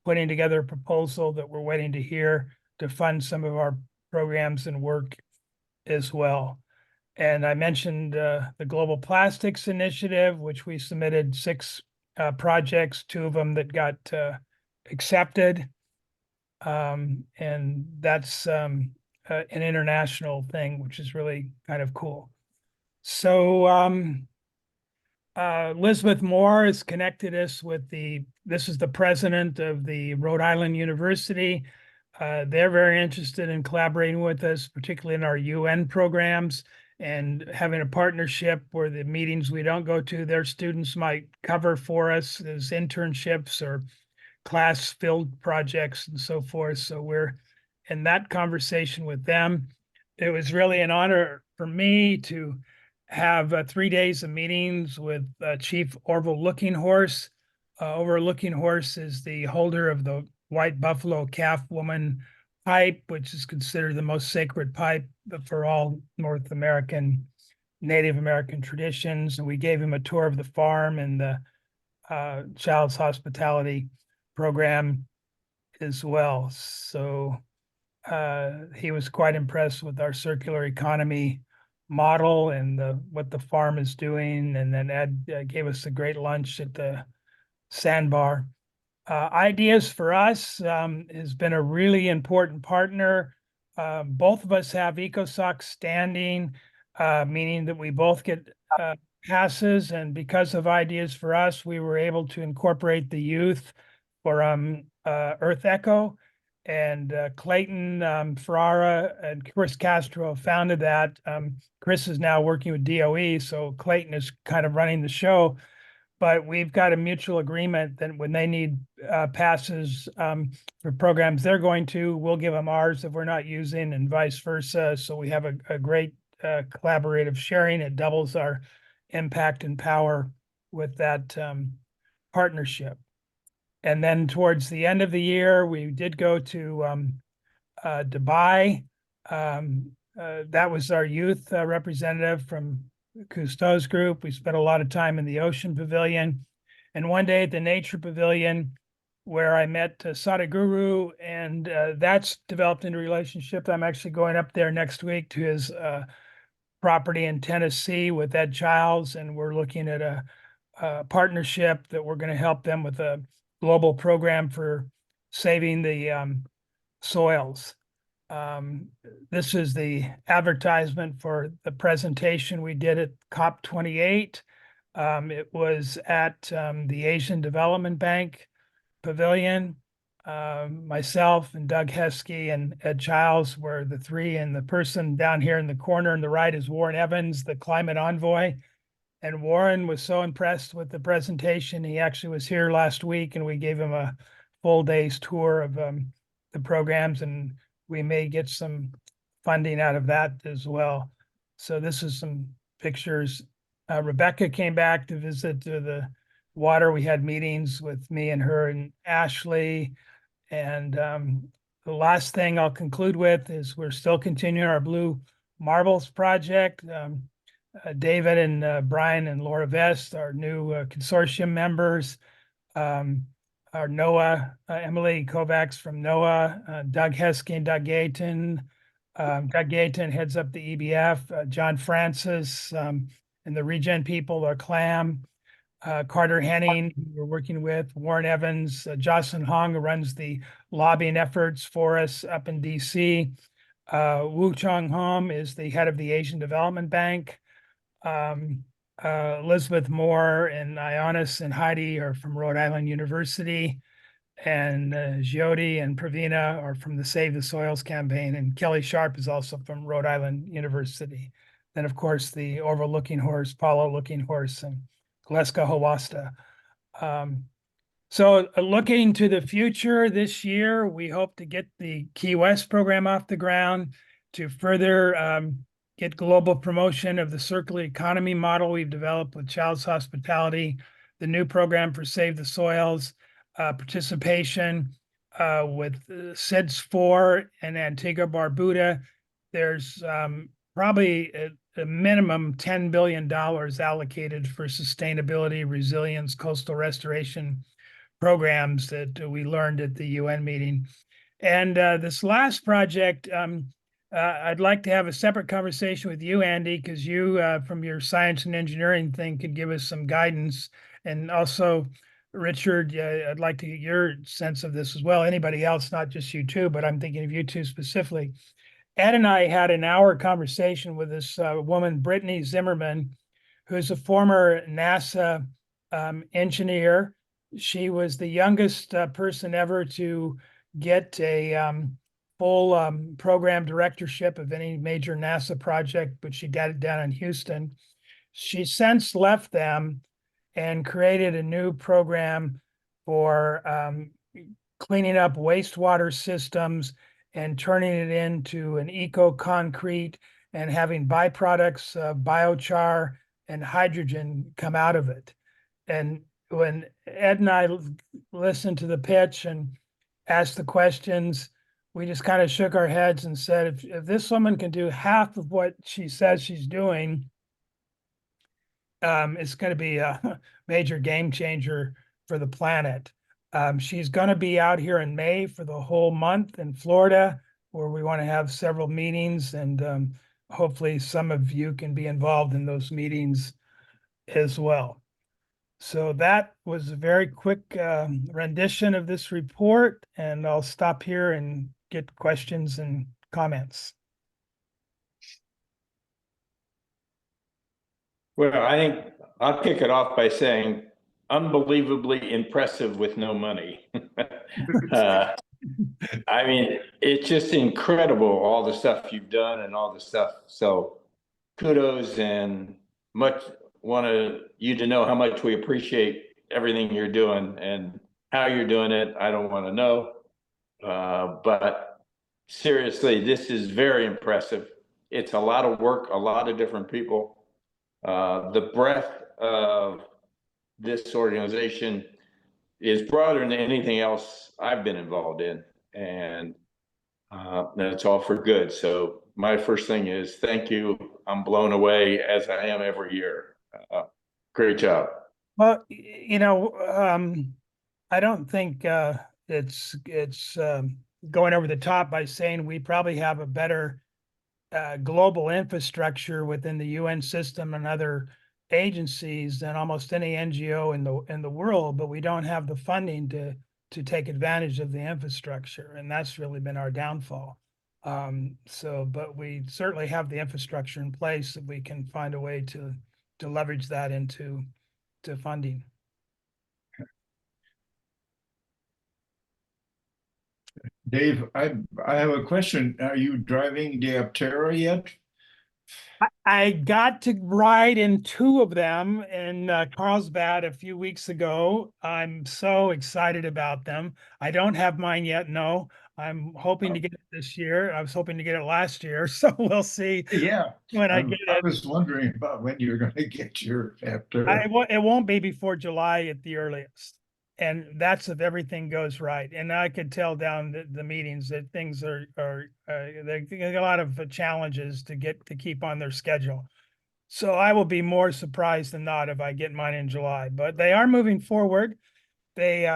putting together a proposal that we're waiting to hear to fund some of our programs and work as well. And I mentioned the Global Plastics Initiative, which we submitted 6 projects, 2 of them that got accepted. And that's an international thing, which is really kind of cool. So Elizabeth Moore has connected us with this is the president of the Rhode Island University. They're very interested in collaborating with us, particularly in our UN programs and having a partnership where the meetings we don't go to, their students might cover for us as internships or class filled projects and so forth. So we're in that conversation with them. It was really an honor for me to have 3 days of meetings with Chief Orville Looking Horse. Orville Looking Horse is the holder of the White Buffalo Calf Woman pipe, which is considered the most sacred pipe for all North American, Native American traditions. And we gave him a tour of the farm and the child's hospitality program as well. So he was quite impressed with our circular economy model and what the farm is doing. And then Ed gave us a great lunch at the Sandbar. Ideas for Us has been a really important partner. Both of us have ECOSOC standing, meaning that we both get passes. And because of Ideas for Us, we were able to incorporate the youth for Earth Echo. And Clayton Ferrara and Chris Castro founded that. Chris is now working with DOE, so Clayton is kind of running the show. But we've got a mutual agreement that when they need passes for programs they're going to, we'll give them ours if we're not using, and vice versa. So we have a great collaborative sharing. It doubles our impact and power with that partnership. And then towards the end of the year, we did go to Dubai. That was our youth representative from Cousteau's group. We spent a lot of time in the Ocean Pavilion, and one day at the Nature Pavilion, where I met Sadhguru, and that's developed into a relationship. I'm actually going up there next week to his property in Tennessee with Ed Childs, and we're looking at a partnership that we're going to help them with a global program for saving the soils. This is the advertisement for the presentation we did at COP28. It was at the Asian Development Bank Pavilion. Myself and Doug Heskey and Ed Childs were the three, and the person down here in the corner on the right is Warren Evans, the climate envoy. And Warren was so impressed with the presentation, he actually was here last week, and we gave him a full day's tour of the programs, and we may get some funding out of that as well. So this is some pictures. Rebecca came back to visit the water. We had meetings with me and her and Ashley. And the last thing I'll conclude with is we're still continuing our Blue Marbles project. David and Brian and Laura Vest, our new consortium members, our NOAA, Emily Kovacs from NOAA, Doug Heskey and Doug Gayton. Doug Gayton heads up the EBF, John Francis and the Regen people are CLAM, Carter Henning, who we're working with, Warren Evans, Jocelyn Hong, who runs the lobbying efforts for us up in DC. Wu Chong Hom is the head of the Asian Development Bank. Elizabeth Moore and Ionis and Heidi are from Rhode Island University, and Jyoti and Pravina are from the Save the Soils campaign, and Kelly Sharp is also from Rhode Island University. Then, of course, the Orville Looking Horse, Paulo Looking Horse, and Gleska Hawasta. So looking to the future this year, we hope to get the Key West program off the ground to further get global promotion of the circular economy model we've developed with Child's Hospitality, the new program for Save the Soils, participation with SIDS 4 and Antigua Barbuda. There's probably a minimum $10 billion allocated for sustainability, resilience, coastal restoration programs that we learned at the UN meeting. And this last project, I'd like to have a separate conversation with you, Andy, because you, from your science and engineering thing, could give us some guidance. And also, Richard, I'd like to get your sense of this as well. Anybody else, not just you two, but I'm thinking of you two specifically. Ed and I had an hour conversation with this woman, Brittany Zimmerman, who's a former NASA engineer. She was the youngest person ever to get a full program directorship of any major NASA project, but she got it down in Houston. She since left them and created a new program for cleaning up wastewater systems and turning it into an eco-concrete and having byproducts of biochar and hydrogen come out of it. And when Ed and I listened to the pitch and asked the questions, we just kind of shook our heads and said, if this woman can do half of what she says she's doing, it's going to be a major game changer for the planet. She's going to be out here in May for the whole month in Florida, where we want to have several meetings, and hopefully some of you can be involved in those meetings as well. So that was a very quick rendition of this report, and I'll stop here and get questions and comments. Well, I think I'll kick it off by saying unbelievably impressive with no money. I mean, it's just incredible, all the stuff you've done and all the stuff. So kudos, and want you to know how much we appreciate everything you're doing, and how you're doing it, I don't want to know. But seriously, this is very impressive. It's a lot of work, a lot of different people. The breadth of this organization is broader than anything else I've been involved in, and that's all for good. So my first thing is thank you. I'm blown away, as I am every year. Great job. Well, you know, I don't think it's going over the top by saying we probably have a better global infrastructure within the UN system and other agencies than almost any NGO in the world, but we don't have the funding to take advantage of the infrastructure, and that's really been our downfall. But we certainly have the infrastructure in place that we can find a way to leverage that into funding. Dave, I have a question. Are you driving the Aptera yet? I got to ride in two of them in Carlsbad a few weeks ago. I'm so excited about them. I don't have mine yet. No, I'm hoping to get it this year. I was hoping to get it last year, so we'll see. Yeah, when I get I it. was wondering about when you're going to get your Aptera. It won't be before July at the earliest. And that's if everything goes right. And I could tell down the meetings that things are they got a lot of challenges to keep on their schedule. So I will be more surprised than not if I get mine in July, but they are moving forward. They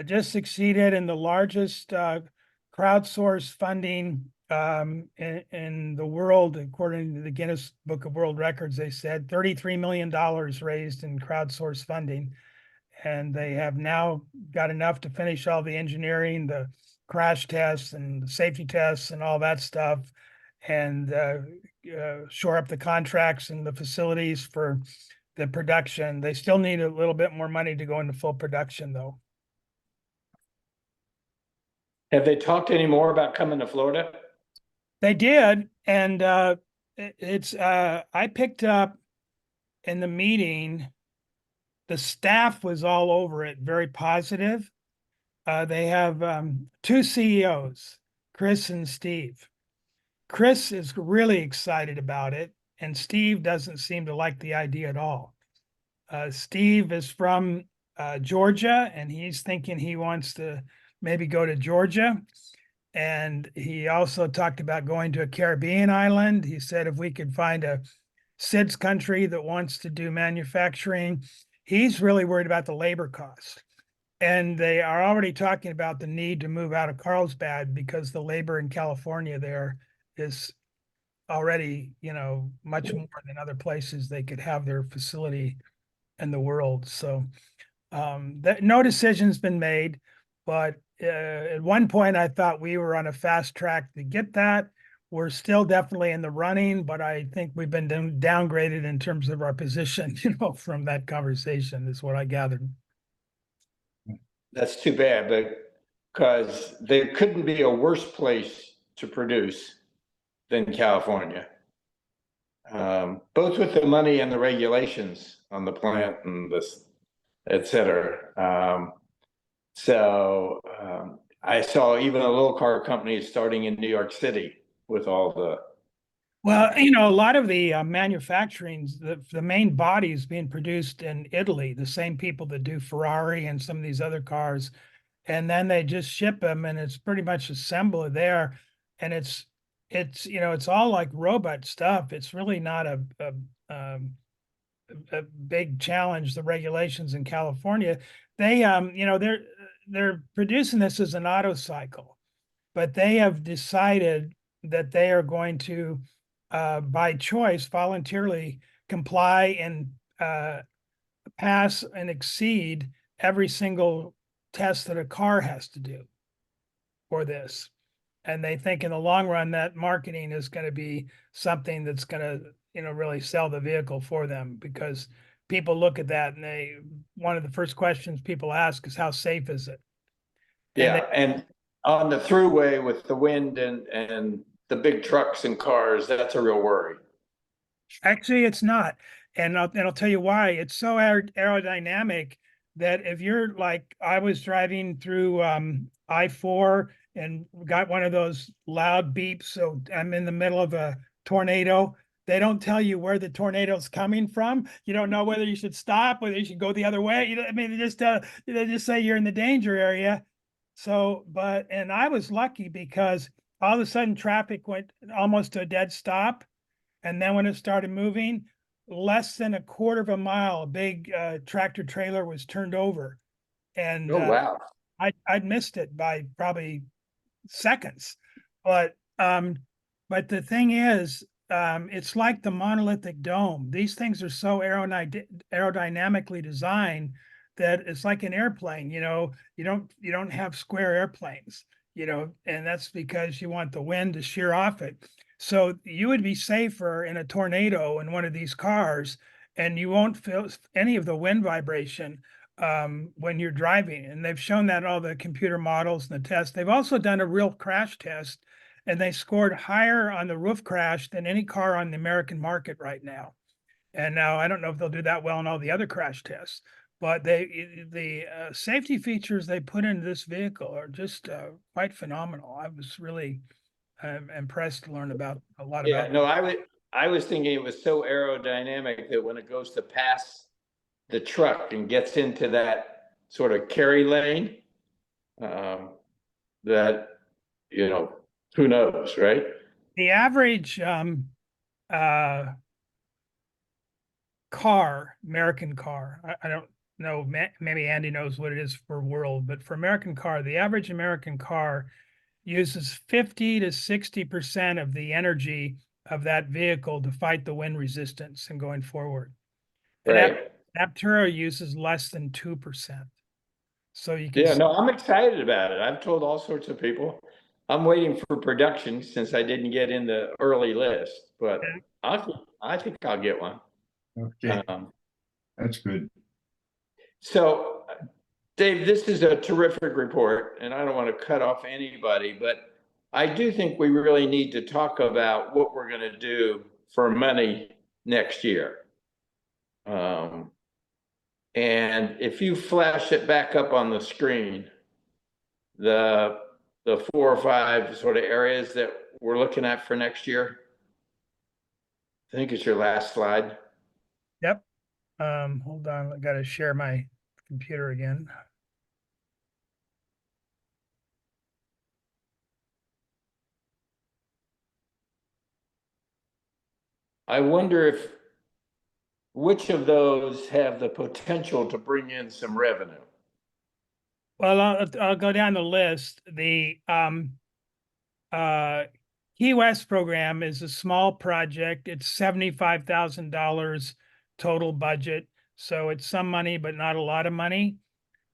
just succeeded in the largest crowdsourced funding in the world, according to the Guinness Book of World Records. They said $33 million raised in crowdsourced funding. And they have now got enough to finish all the engineering, the crash tests and the safety tests and all that stuff, and shore up the contracts and the facilities for the production. They still need a little bit more money to go into full production, though. Have they talked any more about coming to Florida? They did, and I picked up in the meeting. The staff was all over it, very positive. They have two CEOs, Chris and Steve. Chris is really excited about it, and Steve doesn't seem to like the idea at all. Steve is from Georgia, and he's thinking he wants to maybe go to Georgia. And he also talked about going to a Caribbean island. He said if we could find a SIDS country that wants to do manufacturing. He's really worried about the labor cost. And they are already talking about the need to move out of Carlsbad because the labor in California there is already, much more than other places they could have their facility in the world. So no decision's been made, but at one point I thought we were on a fast track to get that. We're still definitely in the running, but I think we've been downgraded in terms of our position, from that conversation is what I gathered. That's too bad, but because there couldn't be a worse place to produce than California. Both with the money and the regulations on the plant and this, et cetera. I saw even a little car company starting in New York City with all the, Well, you know, a lot of the manufacturing, the main body is being produced in Italy, the same people that do Ferrari and some of these other cars. And then they just ship them and it's pretty much assembled there. And you know, it's all like robot stuff. It's really not a big challenge, the regulations in California. They, you know, they're producing this as an auto cycle, but they have decided that they are going to, by choice, voluntarily comply and pass and exceed every single test that a car has to do for this. And they think in the long run that marketing is going to be something that's going to, you know, really sell the vehicle for them, because people look at that and one of the first questions people ask is how safe is it? yeah, and on the throughway with the wind and the big trucks and cars, that's a real worry. Actually, it's not. And I'll tell you why. It's so aerodynamic that if you're like, I was driving through I-4 and got one of those loud beeps, so I'm in the middle of a tornado. They don't tell you where the tornado's coming from. You don't know whether you should stop, whether you should go the other way. You know, I mean, they just say you're in the danger area. So, and I was lucky because all of a sudden traffic went almost to a dead stop. And then when it started moving, less than a quarter of a mile, a big tractor trailer was turned over. And Oh, wow. I'd missed it by probably seconds. But the thing is, it's like the monolithic dome. These things are so aerodynamically designed that it's like an airplane. You know, you don't have square airplanes, you know, and that's because you want the wind to shear off it. So you would be safer in a tornado in one of these cars, and you won't feel any of the wind vibration when you're driving. And they've shown that in all the computer models and the tests. They've also done a real crash test, and they scored higher on the roof crash than any car on the American market right now. And now I don't know if they'll do that well in all the other crash tests, but the safety features they put into this vehicle are just quite phenomenal. I was really impressed to learn about a lot Yeah, about. no, I was thinking it was so aerodynamic that when it goes to pass the truck and gets into that sort of carry lane, that, you know, who knows, right? The average car, American car, I don't know, maybe Andy knows what it is for world, but for American car, the average American car uses 50 to 60% of the energy of that vehicle to fight the wind resistance and going forward. Right. Aptera uses less than 2%. So you can Yeah, no, I'm excited about it. I've told all sorts of people. I'm waiting for production since I didn't get in the early list, but I think I'll get one. Okay, that's good. So, Dave, this is a terrific report, and I don't want to cut off anybody, but I do think we really need to talk about what we're going to do for money next year. And if you flash it back up on the screen, the 4 or 5 sort of areas that we're looking at for next year. I think it's your last slide. Yep. Hold on, I gotta share my computer again. I wonder which of those have the potential to bring in some revenue? Well, I'll go down the list. The Key West program is a small project. It's $75,000 total budget. So it's some money, but not a lot of money.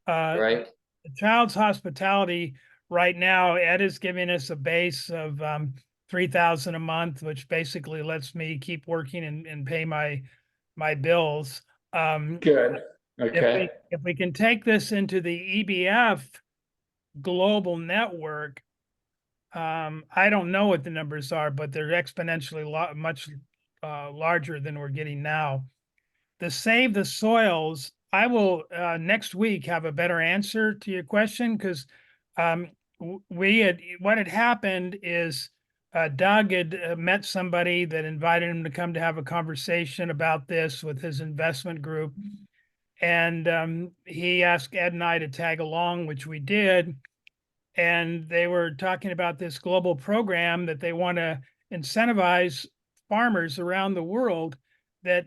Right? The Child's Hospitality, right now, Ed is giving us a base of $3,000 a month, which basically lets me keep working and pay my bills. Good. Okay. If we can take this into the EBF global network, I don't know what the numbers are, but they're exponentially much larger than we're getting now. The Save the Soils, I will next week have a better answer to your question, because what had happened is Doug had met somebody that invited him to come to have a conversation about this with his investment group. And he asked Ed and I to tag along, which we did. And they were talking about this global program that they want to incentivize farmers around the world that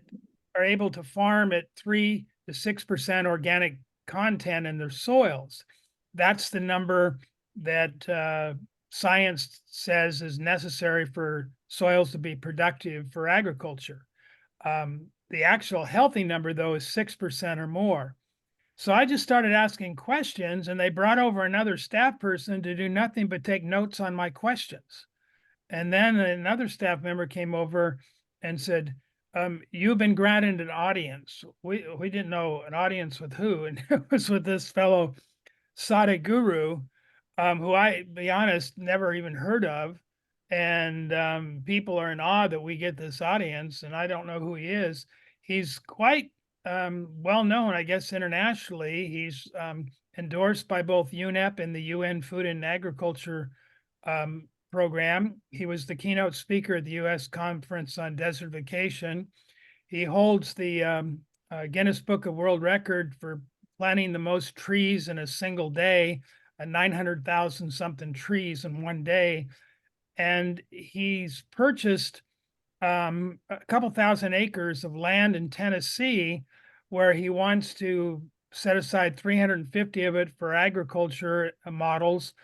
are able to farm at 3 to 6% organic content in their soils. That's the number that science says is necessary for soils to be productive for agriculture. The actual healthy number, though, is 6% or more. So I just started asking questions, and they brought over another staff person to do nothing but take notes on my questions. And then another staff member came over and said, you've been granted an audience. We didn't know an audience with who, and it was with this fellow Sadhguru, who I, be honest, never even heard of. And people are in awe that we get this audience, and I don't know who he is. He's quite well known, I guess, internationally. He's endorsed by both UNEP and the UN Food and Agriculture program. He was the keynote speaker at the U.S. Conference on Desertification. He holds the Guinness Book of World Record for planting the most trees in a single day, 900,000 something trees in one day. And he's purchased a couple thousand acres of land in Tennessee, where he wants to set aside 350 of it for agriculture models,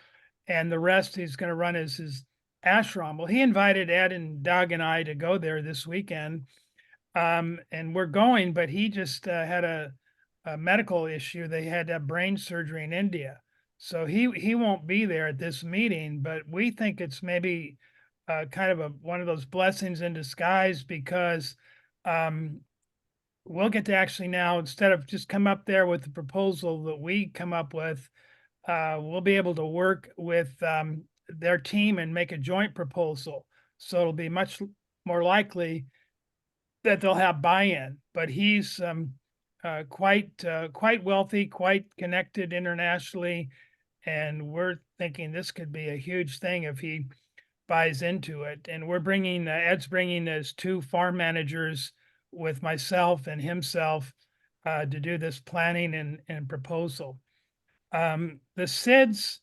and the rest he's going to run as his ashram. Well, he invited Ed and Doug and I to go there this weekend, and we're going, but he just had a medical issue. They had to have brain surgery in India. So he won't be there at this meeting, but we think it's maybe kind of one of those blessings in disguise, because we'll get to actually now, instead of just come up there with the proposal that we come up with, we'll be able to work with their team and make a joint proposal. So it'll be much more likely that they'll have buy-in. But he's quite wealthy, quite connected internationally, and we're thinking this could be a huge thing if he buys into it. And we're bringing, Ed's bringing his 2 farm managers with myself and himself to do this planning and proposal. The SIDS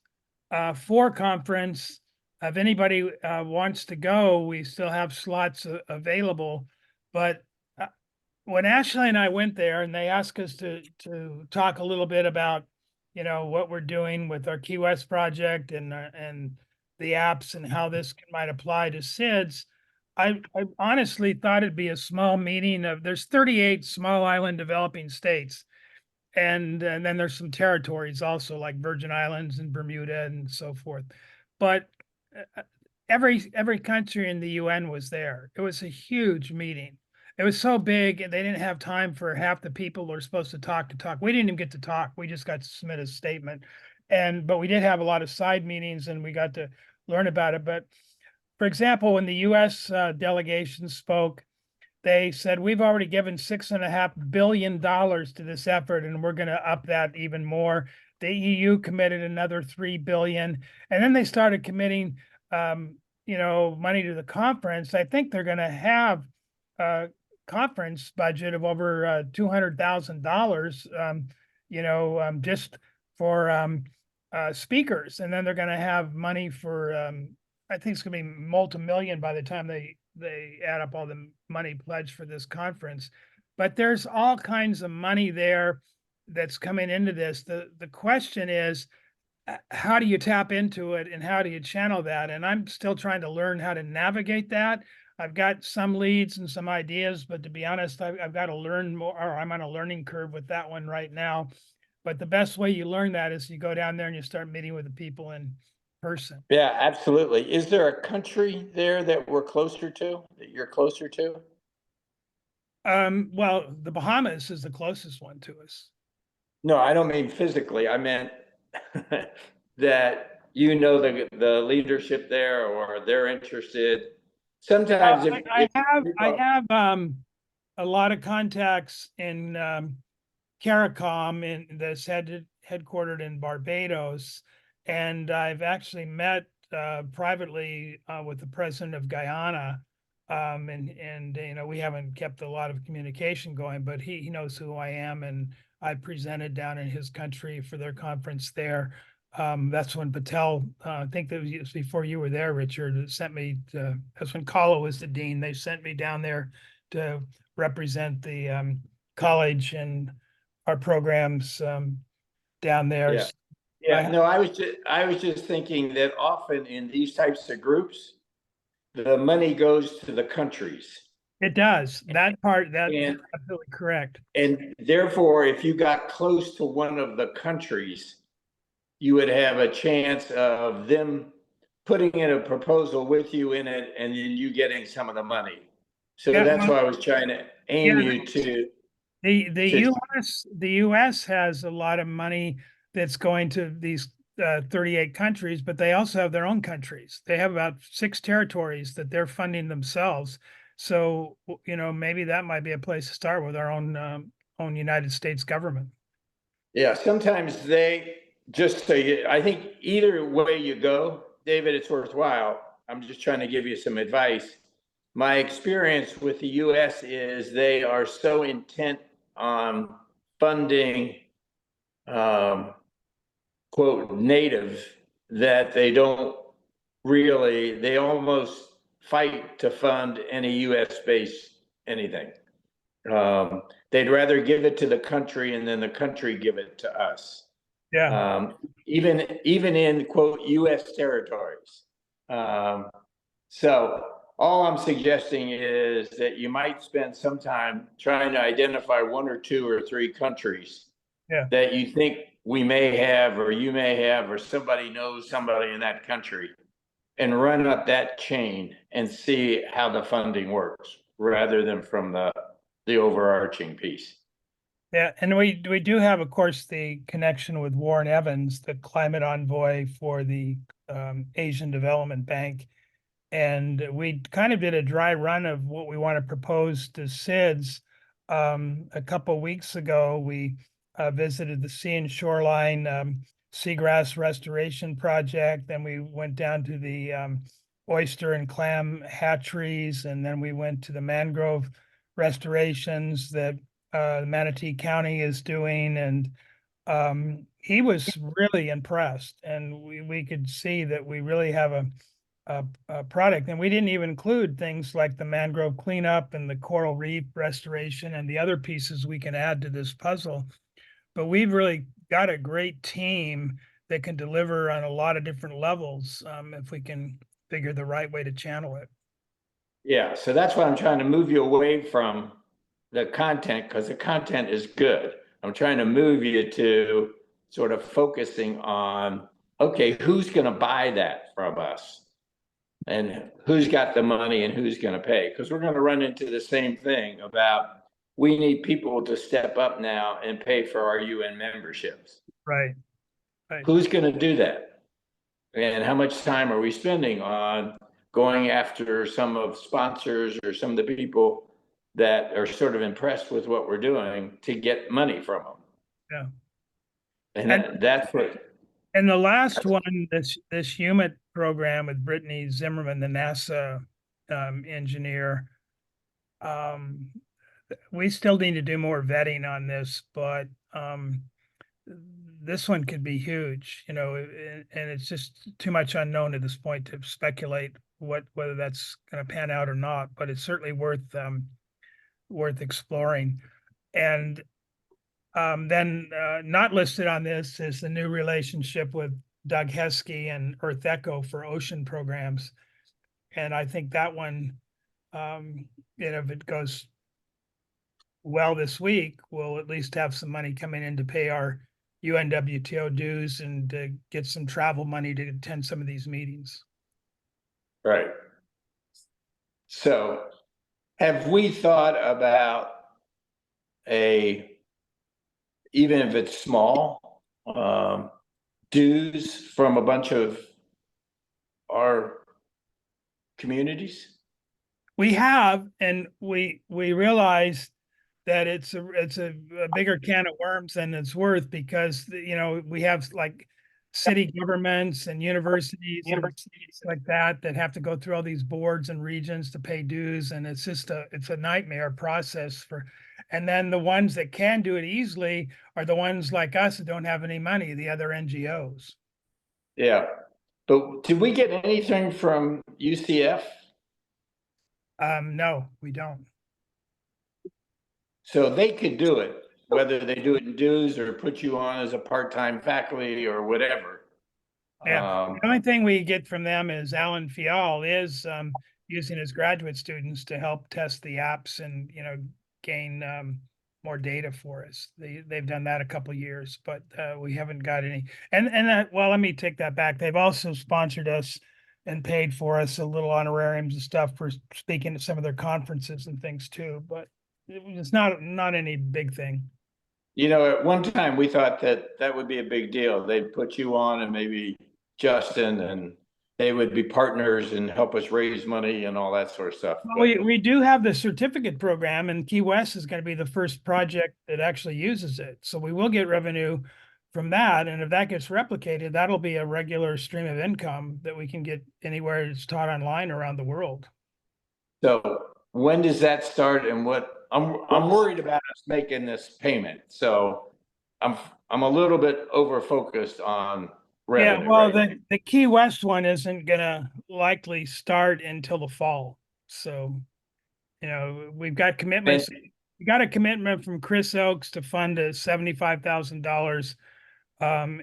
4 conference, if anybody wants to go, we still have slots available. But when Ashley and I went there, and they asked us to talk a little bit about, what we're doing with our Key West project and the apps and how this might apply to SIDS, I honestly thought it'd be a small meeting there's 38 small island developing states. And then there's some territories also, like Virgin Islands and Bermuda and so forth. But every country in the UN was there. It was a huge meeting. It was so big, and they didn't have time for half the people who were supposed to talk. We didn't even get to talk. We just got to submit a statement. But we did have a lot of side meetings, and we got to learn about it. But for example, when the US delegation spoke, they said, we've already given $6.5 billion to this effort, and we're going to up that even more. The EU committed another $3 billion. And then they started committing, money to the conference. I think they're going to have a conference budget of over $200,000, just for speakers. And then they're going to have money for, I think it's going to be multi-million by the time they add up all the money pledged for this conference. But there's all kinds of money there that's coming into this. The question is, how do you tap into it, and how do you channel that? And I'm still trying to learn how to navigate that. I've got some leads and some ideas, but to be honest, I've got to learn more, or I'm on a learning curve with that one right now. But the best way you learn that is you go down there and you start meeting with the people in person. Yeah, absolutely. Is there a country there that we're closer to, that you're closer to? Well, the Bahamas is the closest one to us. No, I don't mean physically. I meant that you know the leadership there or they're interested. Sometimes if, I if have a lot of contacts in CARICOM that's headquartered in Barbados. And I've actually met privately with the president of Guyana. And you know, we haven't kept a lot of communication going, but he knows who I am, and I presented down in his country for their conference there. That's when Patel, I think that was before you were there, Richard, sent me that's when Kala was the dean. They sent me down there to represent the college and our programs down there. Yeah. Yeah, no, I was just thinking that often in these types of groups, the money goes to the countries. It does. That part, that's And- absolutely correct. And therefore, if you got close to one of the countries, you would have a chance of them putting in a proposal with you in it and then you getting some of the money. So Yeah, that's well- why I was trying to aim Yeah. you to, The Just- the US has a lot of money that's going to these 38 countries, but they also have their own countries. They have about 6 territories that they're funding themselves. So, you know, maybe that might be a place to start with our own United States government. yeah, sometimes they just say, I think either way you go, David, it's worthwhile. I'm just trying to give you some advice. My experience with the US is they are so intent on funding, quote, native, that they don't really, they almost fight to fund any US based anything. They'd rather give it to the country and then the country give it to us. Yeah. Even in quote US territories. So all I'm suggesting is that you might spend some time trying to identify 1 or 2 or 3 countries Yeah. that you think we may have, or you may have, or somebody knows somebody in that country, and run up that chain and see how the funding works, rather than from the overarching piece. Yeah, and we do have, of course, the connection with Warren Evans, the climate envoy for the Asian Development Bank. And we kind of did a dry run of what we want to propose to SIDS. A couple weeks ago, we visited the Sea and Shoreline Seagrass Restoration Project. Then we went down to the oyster and clam hatcheries, and then we went to the mangrove restorations that Manatee County is doing. And he was really impressed, and we could see that we really have a product. And we didn't even include things like the mangrove cleanup and the coral reef restoration and the other pieces we can add to this puzzle. But we've really got a great team that can deliver on a lot of different levels if we can figure the right way to channel it. Yeah, so that's why I'm trying to move you away from the content, because the content is good. I'm trying to move you to sort of focusing on, okay, who's going to buy that from us? And who's got the money and who's going to pay? Because we're going to run into the same thing about, we need people to step up now and pay for our UN memberships. Right. Who's going to do that? And how much time are we spending on going after some of sponsors or some of the people that are sort of impressed with what we're doing to get money from them? Yeah. And that's what. And the last one, this HUMIT program with Brittany Zimmerman, the NASA engineer, we still need to do more vetting on this, but this one could be huge, you know, and it's just too much unknown at this point to speculate whether that's going to pan out or not. But it's certainly worth exploring. And then not listed on this is the new relationship with Doug Heskey and Earth Echo for ocean programs. And I think that one, you know, if it goes well this week, we'll at least have some money coming in to pay our UNWTO dues and get some travel money to attend some of these meetings. Right. So have we thought about even if it's small, dues from a bunch of our communities? We have, and we realized that it's a bigger can of worms than it's worth because, you know, we have like city governments and universities and things like that that have to go through all these boards and regions to pay dues, and it's just it's a nightmare process for, and then the ones that can do it easily are the ones like us that don't have any money, the other NGOs. Yeah, but did we get anything from UCF? No, we don't. So they could do it, whether they do it in dues or put you on as a part-time faculty or whatever. Yeah, the only thing we get from them is Alan Fial is using his graduate students to help test the apps and, you know, gain more data for us. They've done that a couple of years, but we haven't got any. And that, well, let me take that back. They've also sponsored us and paid for us a little honorariums and stuff for speaking at some of their conferences and things too. But it's not any big thing. You know, at one time we thought that that would be a big deal. They'd put you on and maybe Justin, and they would be partners and help us raise money and all that sort of stuff. Well, we do have the certificate program, and Key West is going to be the first project that actually uses it. So we will get revenue from that. And if that gets replicated, that'll be a regular stream of income that we can get anywhere it's taught online around the world. So when does that start, and what I'm worried about us making this payment. So I'm a little bit over focused on revenue. Yeah, well, right now. the Key West one isn't gonna likely start until the fall. So, you know, we've got commitments. We got a commitment from Chris Oakes to fund $75,000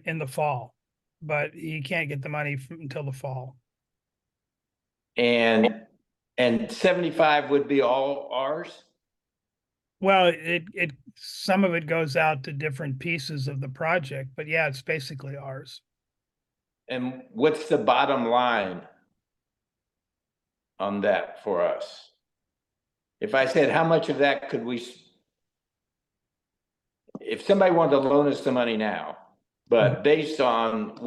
in the fall, but he can't get the money until the fall. And 75 would be all ours? Well, it some of it goes out to different pieces of the project, but yeah, it's basically ours. And what's the bottom line on that for us? If I said, how much of that could we, if somebody wanted to loan us the money now, but based on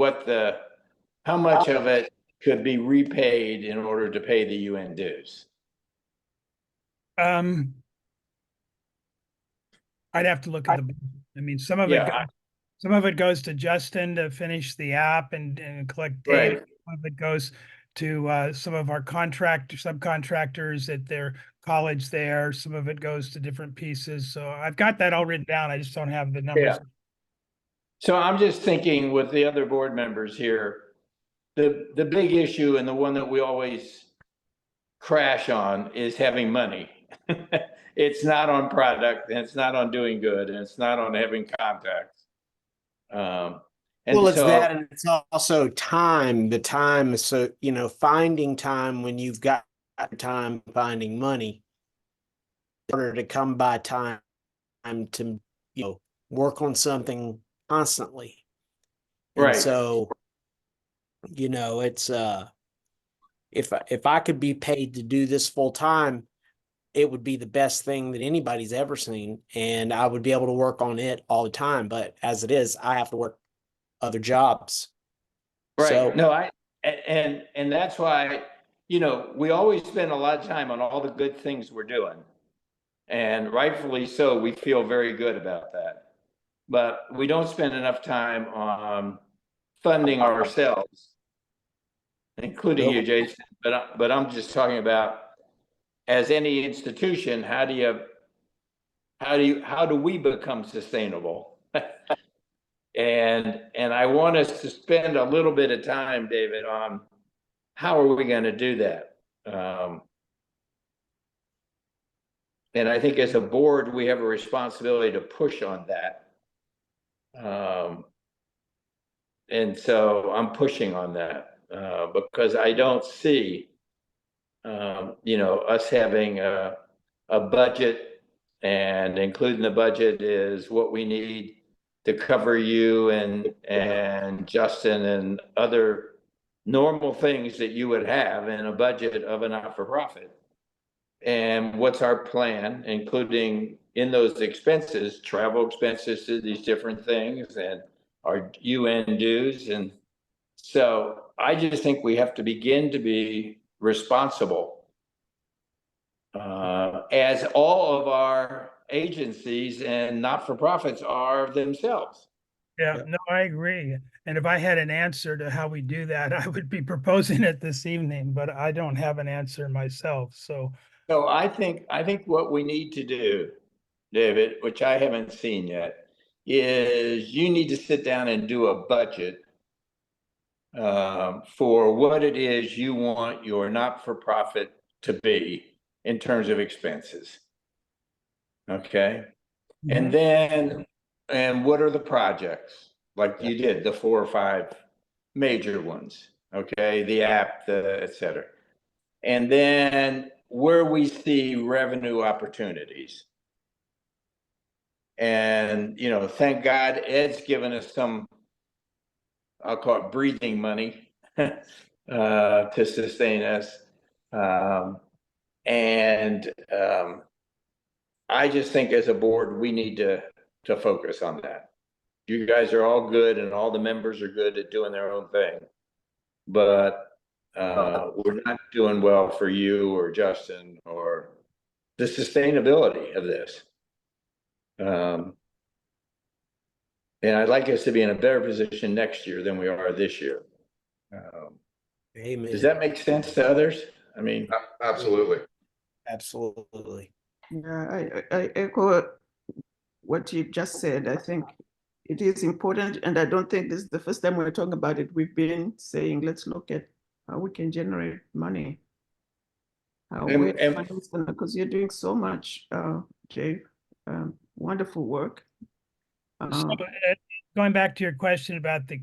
how much of it could be repaid in order to pay the UN dues? I'd have to look at the, I mean, some of it goes to Justin to finish the app and collect data. Right. Some of it goes to some of our subcontractors at their college there. Some of it goes to different pieces. So I've got that all written down. I just don't have the numbers. Yeah. So I'm just thinking with the other board members here, the big issue and the one that we always crash on is having money. It's not on product, and it's not on doing good, and it's not on having contacts. Well, it's that, and it's also time. The time is, so, you know, finding time when you've got time, finding money in order to come by time to, you know, work on something constantly. And Right. so, you know, it's if I could be paid to do this full time, it would be the best thing that anybody's ever seen, and I would be able to work on it all the time. But as it is, I have to work other jobs. Right. So, No, and that's why, you know, we always spend a lot of time on all the good things we're doing. And rightfully so, we feel very good about that. But we don't spend enough time on funding ourselves, including you, Jason. But I'm just talking about, as any institution, how do we become sustainable? And I want us to spend a little bit of time, David, on how are we going to do that? And I think as a board, we have a responsibility to push on that. And so I'm pushing on that because I don't see, you know, us having a budget, and including the budget is what we need to cover you and Justin and other normal things that you would have in a budget of a not-for-profit. And what's our plan, including in those expenses, travel expenses to these different things, and our UN dues. And so I just think we have to begin to be responsible, as all of our agencies and not-for-profits are themselves. Yeah, Yeah. no, I agree. And if I had an answer to how we do that, I would be proposing it this evening, but I don't have an answer myself. So, So I think what we need to do, David, which I haven't seen yet, is you need to sit down and do a budget for what it is you want your not-for-profit to be in terms of expenses. Okay? And then, and what are the projects? Like you did, the 4 or 5 major ones, okay? The app, the et cetera. And then where we see revenue opportunities. And, you know, thank God Ed's given us some, I'll call it breathing money to sustain us. I just think as a board, we need to focus on that. You guys are all good and all the members are good at doing their own thing. But we're not doing well for you or Justin or the sustainability of this. And I'd like us to be in a better position next year than we are this year. Amen. Does that make sense to others? I mean, Absolutely. Absolutely. Yeah, I echo what you just said. I think it is important, and I don't think this is the first time we're talking about it. We've been saying, let's look at how we can generate money. Because you're doing so much, Jay. Wonderful work. so going back to your question about the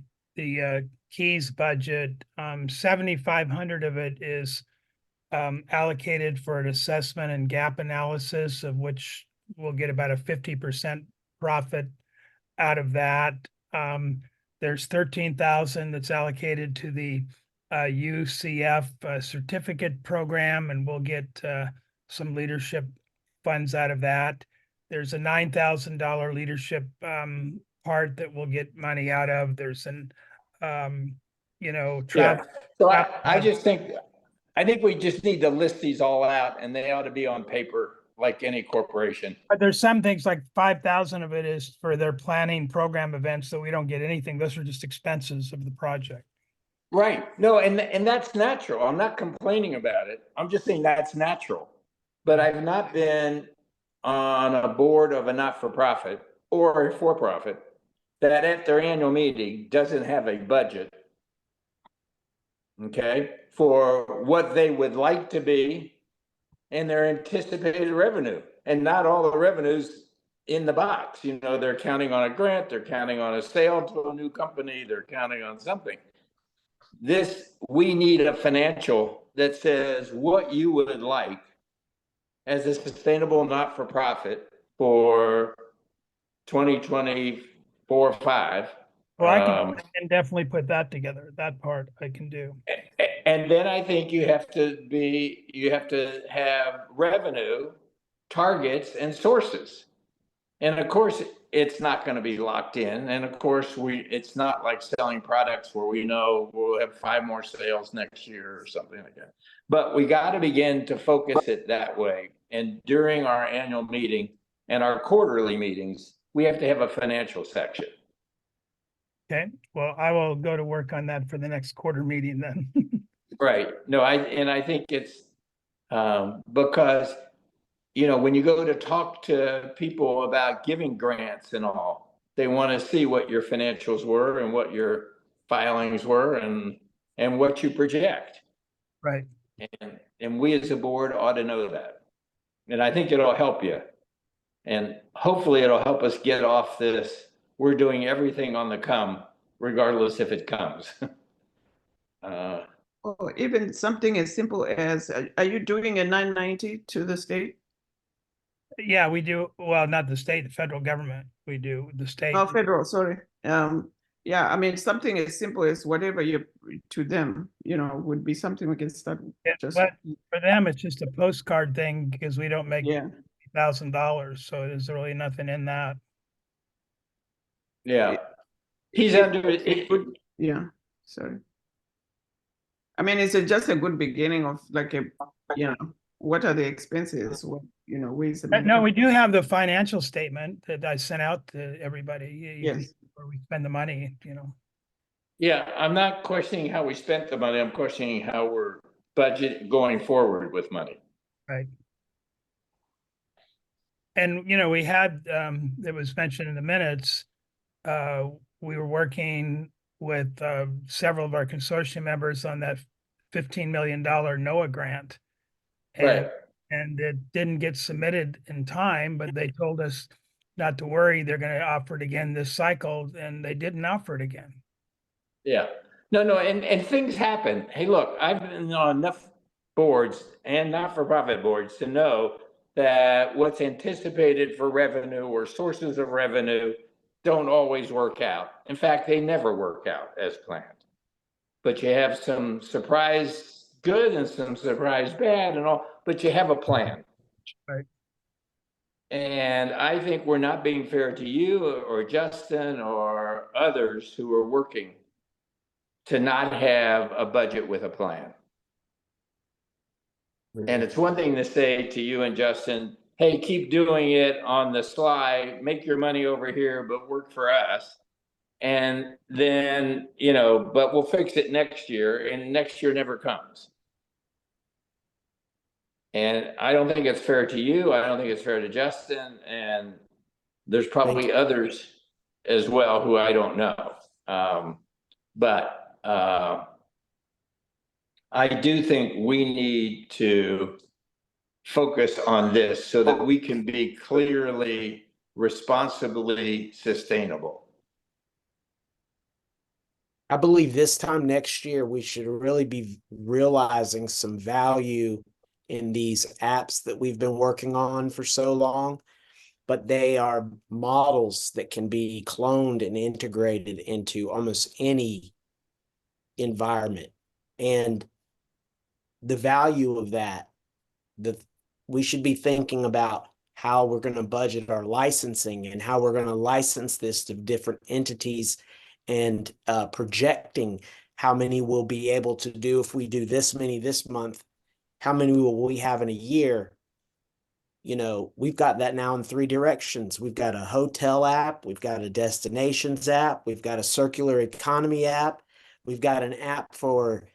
Keys budget, 7,500 of it is allocated for an assessment and gap analysis, of which we'll get about a 50% profit out of that. There's 13,000 that's allocated to the UCF certificate program, and we'll get some leadership funds out of that. There's a $9,000 leadership part that we'll get money out of. There's an travel. So I just think, I think we just need to list these all out and they ought to be on paper like any corporation. But there's some things like 5,000 of it is for their planning program events, so we don't get anything. Those are just expenses of the project. Right. No, and that's natural. I'm not complaining about it. I'm just saying that's natural. But I've not been on a board of a not-for-profit or a for-profit that at their annual meeting doesn't have a budget, okay, for what they would like to be and their anticipated revenue. And not all the revenues in the box. You know, they're counting on a grant, they're counting on a sale to a new company, they're counting on something. We need a financial that says what you would like as a sustainable not-for-profit for 2024-5. Well, I can definitely put that together. That part I can do. And then I think you have to have revenue targets and sources. And of course, it's not going to be locked in. And of course, it's not like selling products where we know we'll have 5 more sales next year or something like that. But we got to begin to focus it that way. And during our annual meeting and our quarterly meetings, we have to have a financial section. Okay, well, I will go to work on that for the next quarter meeting then. Right. No, I think it's because, you know, when you go to talk to people about giving grants and all, they want to see what your financials were and what your filings were and what you project. Right. And we as a board ought to know that. And I think it'll help you. And hopefully it'll help us get off this. We're doing everything on the come, regardless if it comes. Or even something as simple as, are you doing a 990 to the state? Yeah, we do. Well, not the state, the federal government. We do the state. Oh, federal, sorry. Yeah, I mean, something as simple as whatever you to them, you know, would be something we can start. Yeah, Just but for them, it's just a postcard thing because we don't make yeah. $1,000, so there's really nothing in that. Yeah. He's under, it, Yeah, sorry. I mean, it's just a good beginning of like a, you know, what are the expenses? What, you know, where's the money? No, we coming do have the financial statement that I sent out to everybody. You can Yes. see where we spend the money, yeah, I'm not questioning how we spent the money. I'm questioning how we're budget going forward with money. right? And, we had, it was mentioned in the minutes, we were working with, several of our consortium members on that $15 million NOAA grant. Right. And it didn't get submitted in time, but they told us not to worry, they're gonna offer it again this cycle, and they didn't offer it again. Yeah. No, and things happen. Hey, look, I've been on enough boards and not-for-profit boards to know that what's anticipated for revenue or sources of revenue don't always work out. In fact, they never work out as planned. But you have some surprise good and some surprise bad and all, but you have a plan. Right. And I think we're not being fair to you or Justin or others who are working to not have a budget with a plan. And it's one thing to say to you and Justin, hey, keep doing it on the sly, make your money over here, but work for us. And then, but we'll fix it next year, and next year never comes. And I don't think it's fair to you. I don't think it's fair to Justin. And there's probably others as well who I don't know. But I do think we need to focus on this so that we can be clearly, responsibly sustainable. I believe this time next year, we should really be realizing some value in these apps that we've been working on for so long, but they are models that can be cloned and integrated into almost any environment. And the value of that, we should be thinking about how we're going to budget our licensing and how we're going to license this to different entities, and projecting how many we'll be able to do. If we do this many this month, how many will we have in a year? We've got that now in 3 directions. We've got a hotel app, we've got a destinations app, we've got a circular economy app, we've got an app for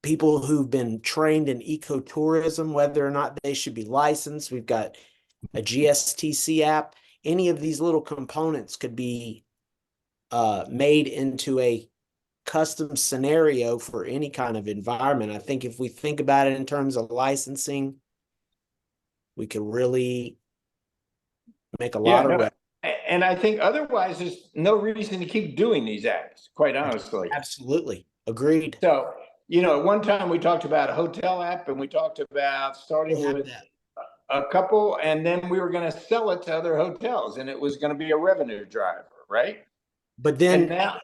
people who've been trained in ecotourism, whether or not they should be licensed. We've got a GSTC app. Any of these little components could be made into a custom scenario for any kind of environment. I think if we think about it in terms of licensing, we could really make a lot of revenue. And I think otherwise there's no reason to keep doing these apps, quite honestly. Absolutely. Agreed. So, at one time we talked about a hotel app, and we talked about starting with a couple, and then we were going to sell it to other hotels, and it was going to be a revenue driver, right? But then now,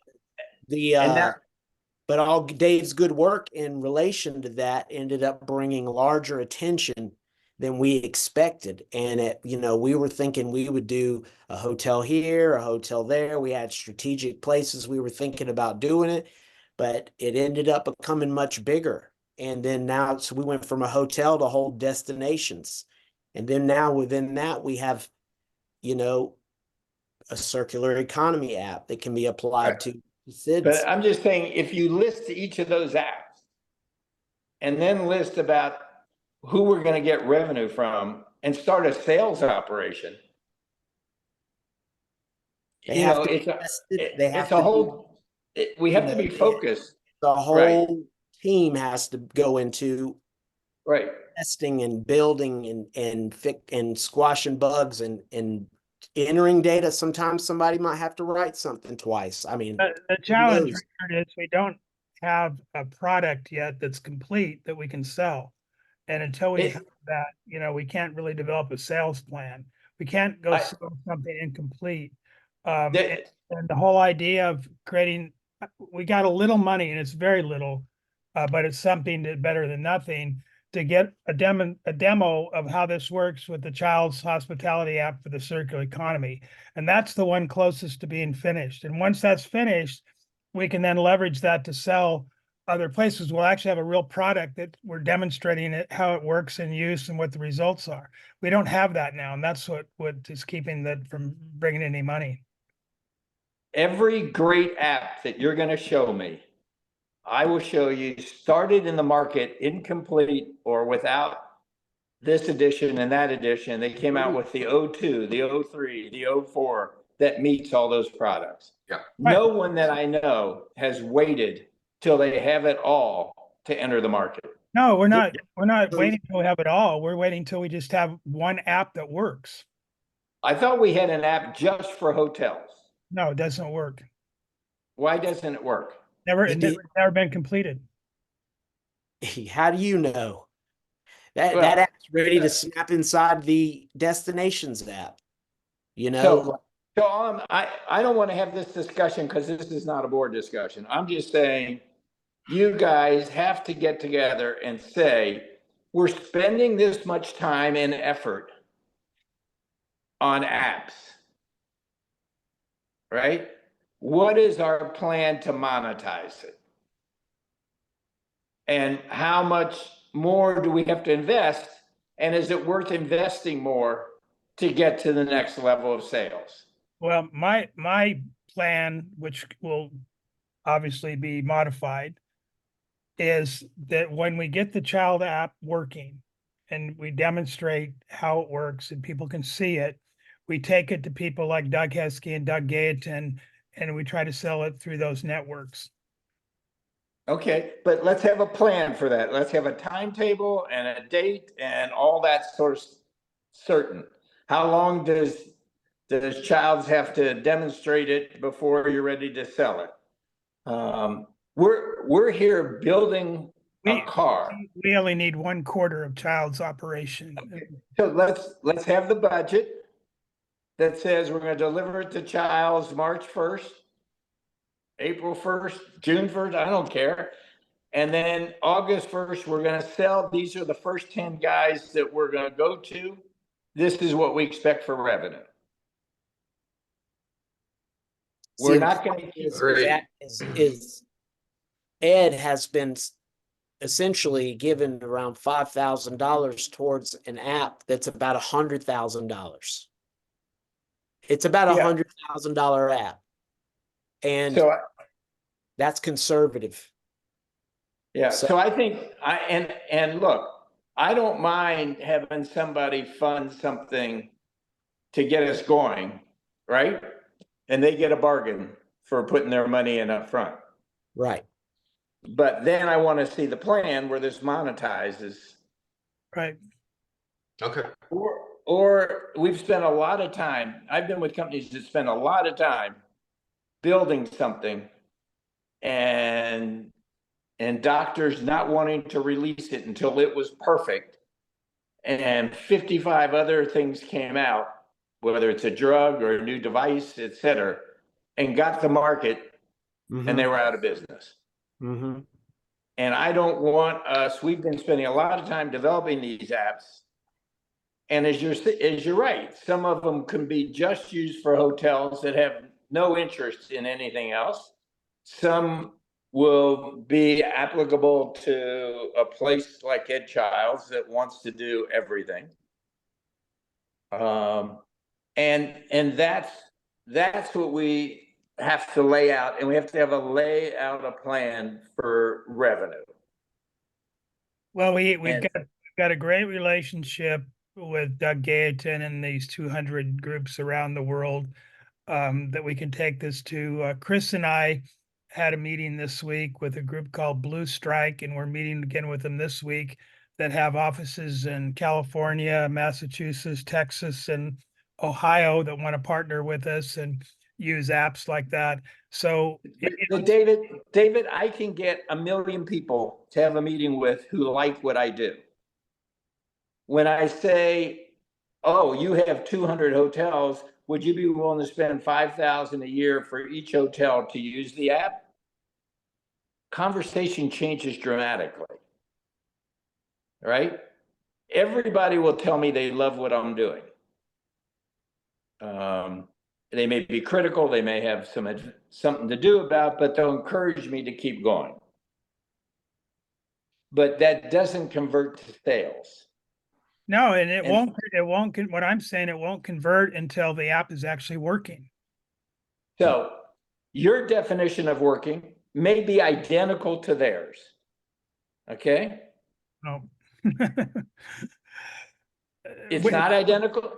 but all Dave's good work in relation to that ended up bringing larger attention than we expected. And we were thinking we would do a hotel here, a hotel there. We had strategic places we were thinking about doing it, but it ended up becoming much bigger. And then now, so we went from a hotel to whole destinations. And then now within that, we have, a circular economy app that can be applied to SIDS. But I'm just saying, if you list each of those apps and then list about who we're going to get revenue from and start a sales operation, we have to be focused. The whole team has to go into testing and building and squashing bugs and entering data. Sometimes somebody might have to write something twice. I mean, the challenge is we don't have a product yet that's complete that we can sell. And until we have that, we can't really develop a sales plan. We can't go sell something incomplete. And the whole idea of creating, we got a little money, and it's very little, but it's something that better than nothing, to get a demo of how this works with the Child's Hospitality app for the circular economy. And that's the one closest to being finished. And once that's finished, we can then leverage that to sell other places. We'll actually have a real product that we're demonstrating it, how it works in use and what the results are. We don't have that now, and that's what is keeping that from bringing any money. Every great app that you're going to show me, I will show you started in the market incomplete or without this edition and that edition. They came out with the O2, the O3, the O4 that meets all those products. Yeah. No one that I know has waited till they have it all to enter the market. No, we're not waiting till we have it all. We're waiting till we just have one app that works. I thought we had an app just for hotels. No, it doesn't work. Why doesn't it work? Never been completed. How do you know? That Well, that app's ready to snap inside the destinations app. You know, So I don't want to have this discussion because this is not a board discussion. I'm just saying you guys have to get together and say, we're spending this much time and effort on apps, right? What is our plan to monetize it? And how much more do we have to invest? And is it worth investing more to get to the next level of sales? Well, my plan, which will obviously be modified, is that when we get the child app working and we demonstrate how it works and people can see it, we take it to people like Doug Heskey and Doug Gayeton, and we try to sell it through those networks. Okay, but let's have a plan for that. Let's have a timetable and a date and all that sort of certain. How long does Childs have to demonstrate it before you're ready to sell it? We're here building a car. We only need 1/4 of Child's operation. So let's have the budget that says we're going to deliver it to Childs March 1st, April 1st, June 1st, I don't care. And then August 1st, we're going to sell. These are the first 10 guys that we're going to go to. This is what we expect for revenue. We're not going to is Ed has been essentially given around $5,000 towards an app that's about $100,000. It's about $100,000 app, and So that's conservative. yeah, so I think and look, I don't mind having somebody fund something to get us going, right? And they get a bargain for putting their money in up front. Right. But then I want to see the plan where this monetizes. Right. Okay. Or we've spent a lot of time. I've been with companies that spend a lot of time building something and doctors not wanting to release it until it was perfect. And 55 other things came out, whether it's a drug or a new device, et cetera, and got the market and they were out of business. Mm-hmm. And I don't want us, we've been spending a lot of time developing these apps. And as you're right, some of them can be just used for hotels that have no interest in anything else. Some will be applicable to a place like Ed Childs that wants to do everything. And that's what we have to lay out, and we have to have a plan for revenue. Well, we've got a great relationship with Doug Gayeton and these 200 groups around the world that we can take this to. Chris and I had a meeting this week with a group called Blue Strike, and we're meeting again with them this week, that have offices in California, Massachusetts, Texas, and Ohio that want to partner with us and use apps like that. So David, I can get 1 million people to have a meeting with who like what I do. When I say, oh, you have 200 hotels, would you be willing to spend $5,000 a year for each hotel to use the app? Conversation changes dramatically. right? Everybody will tell me they love what I'm doing. They may be critical, they may have something to do about, but they'll encourage me to keep going. But that doesn't convert to sales. No, and it And- won't, what I'm saying, it won't convert until the app is actually working. So your definition of working may be identical to theirs. Okay? No. It's not identical.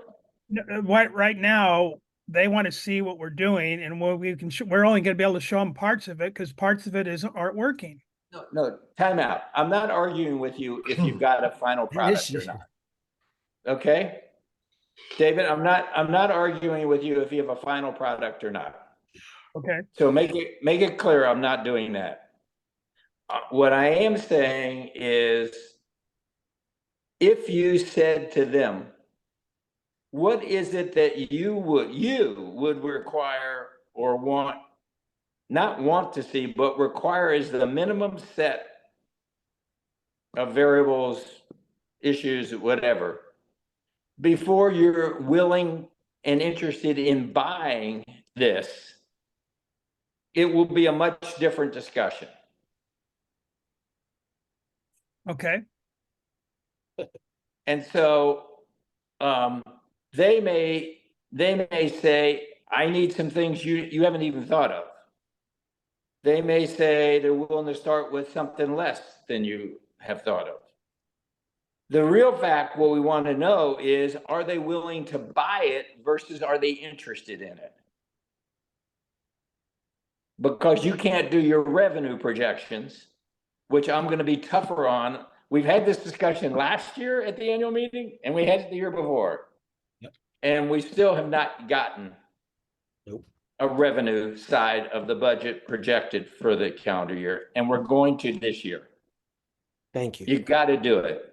What, right now, they want to see what we're doing, and we're only gonna be able to show them parts of it, because parts of it aren't working. No, time out. I'm not arguing with you if you've got a final product or not. Okay? David, I'm not arguing with you if you have a final product or not. Okay, So make it clear, I'm not doing that. What I am saying is, if you said to them, what is it that you would require or not want to see, but require as the minimum set of variables, issues, whatever, before you're willing and interested in buying this, it will be a much different discussion. okay, And so they may say, I need some things you haven't even thought of. They may say they're willing to start with something less than you have thought of. The real fact, what we want to know is, are they willing to buy it versus are they interested in it? Because you can't do your revenue projections, which I'm going to be tougher on. We've had this discussion last year at the annual meeting, and we had it the year before. Yep. And we still have not gotten Nope. a revenue side of the budget projected for the calendar year, and we're going to this year. Thank you. You've got to do it.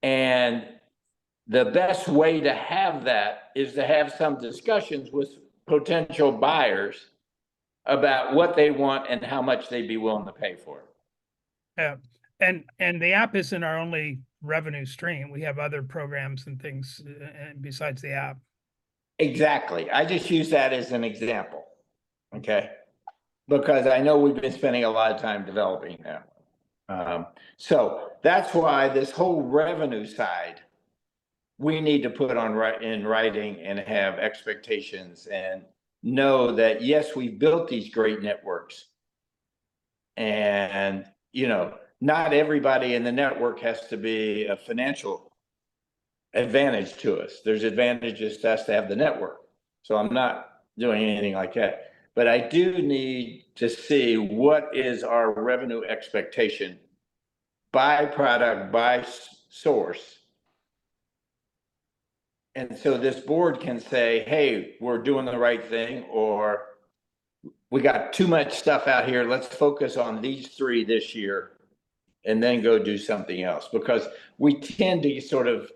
And the best way to have that is to have some discussions with potential buyers about what they want and how much they'd be willing to pay for it. yeah. And the app isn't our only revenue stream. We have other programs and things besides the app. Exactly. I just use that as an example. Okay. Because I know we've been spending a lot of time developing that. So that's why this whole revenue side, we need to put in writing and have expectations and know that, yes, we've built these great networks. And, not everybody in the network has to be a financial advantage to us. There's advantages to us to have the network. So I'm not doing anything like that. But I do need to see what is our revenue expectation by product, by source. And so this board can say, hey, we're doing the right thing, or we got too much stuff out here. Let's focus on these 3 this year and then go do something else. Because we tend to sort of,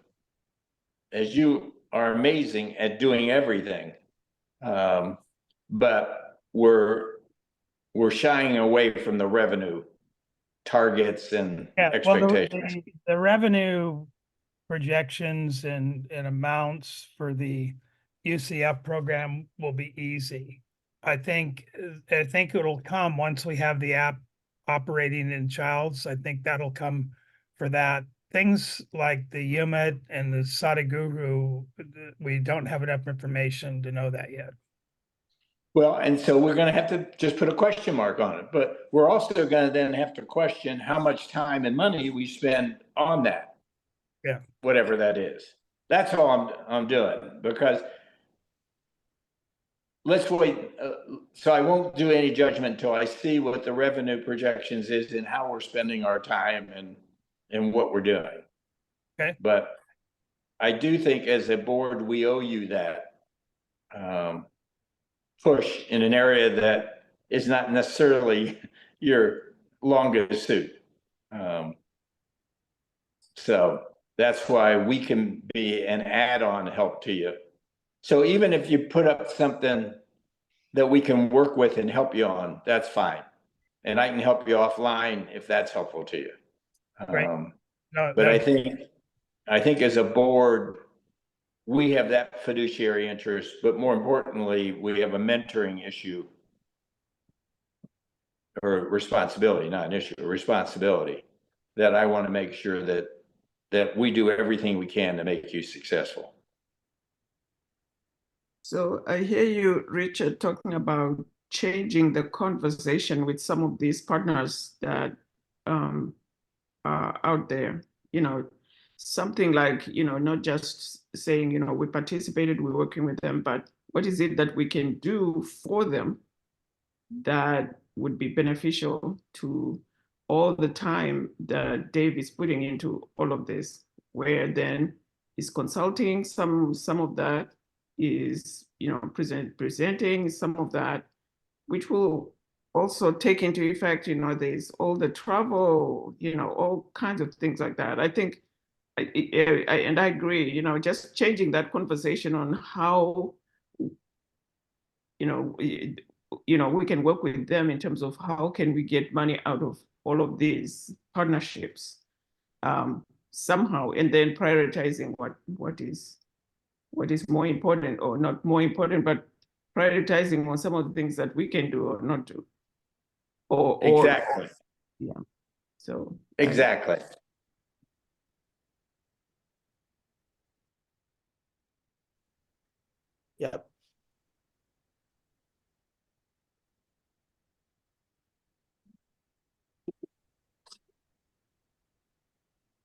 as you are amazing at doing everything, but we're shying away from the revenue targets and Yeah, well, expectations. the revenue projections and amounts for the UCF program will be easy. I think it'll come once we have the app operating in Childs. I think that'll come for that. Things like the UMIT and the Sadhguru, we don't have enough information to know that yet. Well, and so we're going to have to just put a question mark on it, but we're also going to then have to question how much time and money we spend on that. Yeah. Whatever that is. That's all I'm doing, because let's wait. So I won't do any judgment until I see what the revenue projections is and how we're spending our time and what we're doing. Okay. But I do think as a board, we owe you that push in an area that is not necessarily your longest suit. So that's why we can be an add-on help to you. So even if you put up something that we can work with and help you on, that's fine. And I can help you offline if that's helpful to you. Right. No, But no, I think as a board, we have that fiduciary interest, but more importantly, we have a mentoring issue or responsibility, not an issue, a responsibility that I want to make sure that we do everything we can to make you successful. So I hear you, Richard, talking about changing the conversation with some of these partners that are out there. Something like, not just saying, we participated, we're working with them, but what is it that we can do for them that would be beneficial to all the time that Dave is putting into all of this, where then he's consulting, some of that is, presenting some of that, which will also take into effect, there's all the travel, all kinds of things like that. I think, and I agree, just changing that conversation on how, we can work with them in terms of how can we get money out of all of these partnerships somehow, and then prioritizing what is more important, or not more important, but prioritizing on some of the things that we can do or not do. Or Exactly. yeah. So Exactly. Yep.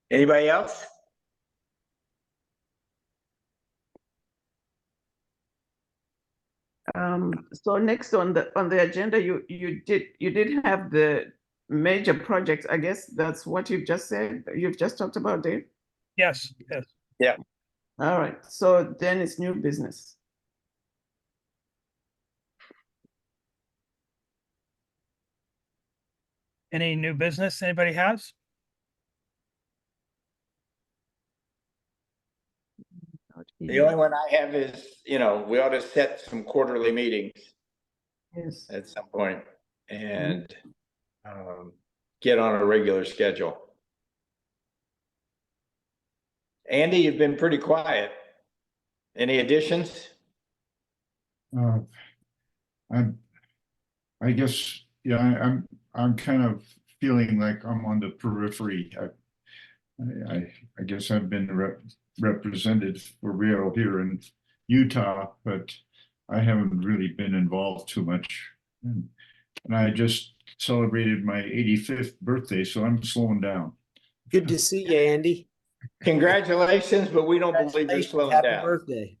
Anybody else? So next on the agenda, you did have the major projects. I guess that's what you've just said. You've just talked about, Dave. yes. Yeah. All right. So then it's new business. Any new business anybody has? The only one I have is, we ought to set some quarterly meetings Yes. at some point and get on a regular schedule. Andy, you've been pretty quiet. Any additions? I guess, yeah, I'm kind of feeling like I'm on the periphery. I guess I've been represented for real here in Utah, but I haven't really been involved too much. And I just celebrated my 85th birthday, so I'm slowing down. Good to see you, Andy. Congratulations, but we don't believe you're Congratulations. slowing Happy down. birthday.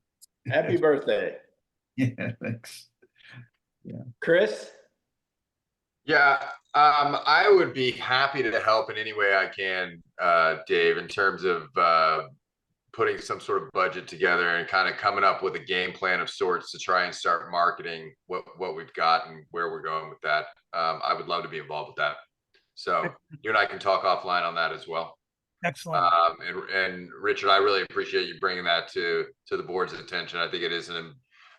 Happy birthday. Yeah, thanks. Chris? Yeah, I would be happy to help in any way I can, Dave, in terms of putting some sort of budget together and kind of coming up with a game plan of sorts to try and start marketing what we've got and where we're going with that. I would love to be involved with that. So you and I can talk offline on that as well. Excellent. And Richard, I really appreciate you bringing that to the board's attention. I think it is a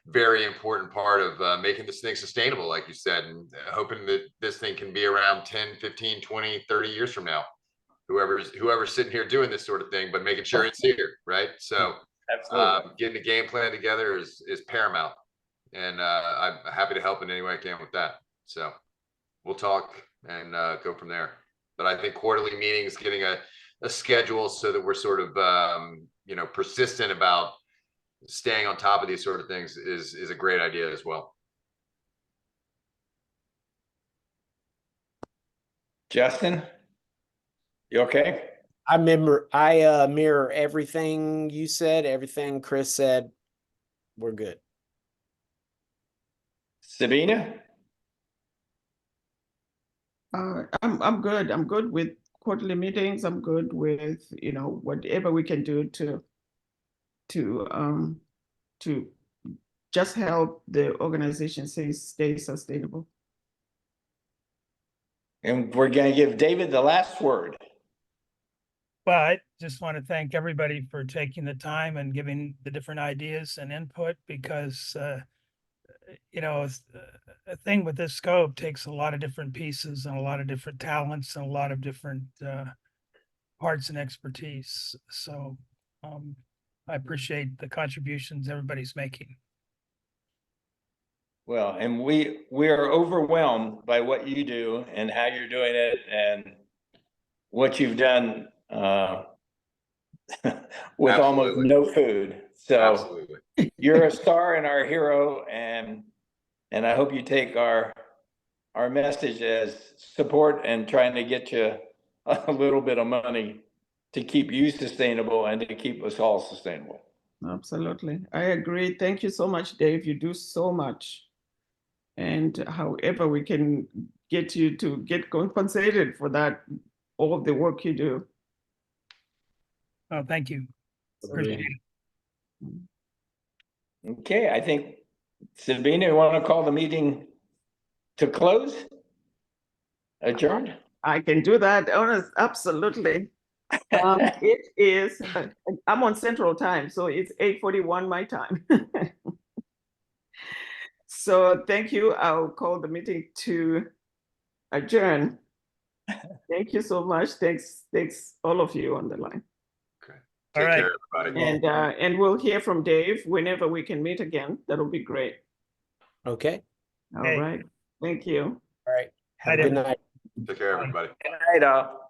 very important part of making this thing sustainable, like you said, and hoping that this thing can be around 10, 15, 20, 30 years from now. Whoever's sitting here doing this sort of thing, but making sure it's here, right? So getting a game plan together is paramount. And I'm happy to help in any way I can with that. So we'll talk and go from there. But I think quarterly meetings, getting a schedule so that we're sort of persistent about staying on top of these sort of things is a great idea as well. Justin? You okay? I mirror everything you said, everything Chris said. We're good. Sabina? I'm good. I'm good with quarterly meetings. I'm good with, whatever we can do to just help the organization stay sustainable. And we're going to give David the last word. Well, I just want to thank everybody for taking the time and giving the different ideas and input, because a thing with this scope takes a lot of different pieces and a lot of different talents and a lot of different parts and expertise. So I appreciate the contributions everybody's making. Well, and we are overwhelmed by what you do and how you're doing it and what you've done with almost Absolutely. no food. So Absolutely. you're a star and our hero, and I hope you take our message as support and trying to get you a little bit of money to keep you sustainable and to keep us all sustainable. Absolutely. I agree. Thank you so much, Dave. You do so much. And however we can get you to get compensated for that, all of the work you do. Oh, thank you. Appreciate it. Okay, I think, Sabina, you want to call the meeting to close? Adjourned? I can do that, honest, absolutely. It is, I'm on Central Time, so it's 8:41 my time. So thank you. I'll call the meeting to adjourn. Thank you so much. Thanks all of you on the line. Okay. All Take right. care, everybody. And we'll hear from Dave whenever we can meet again. That'll be great. Okay, All Hey. right. Thank you. all right. Have a Night, good night. Take care, everybody. Good night, all.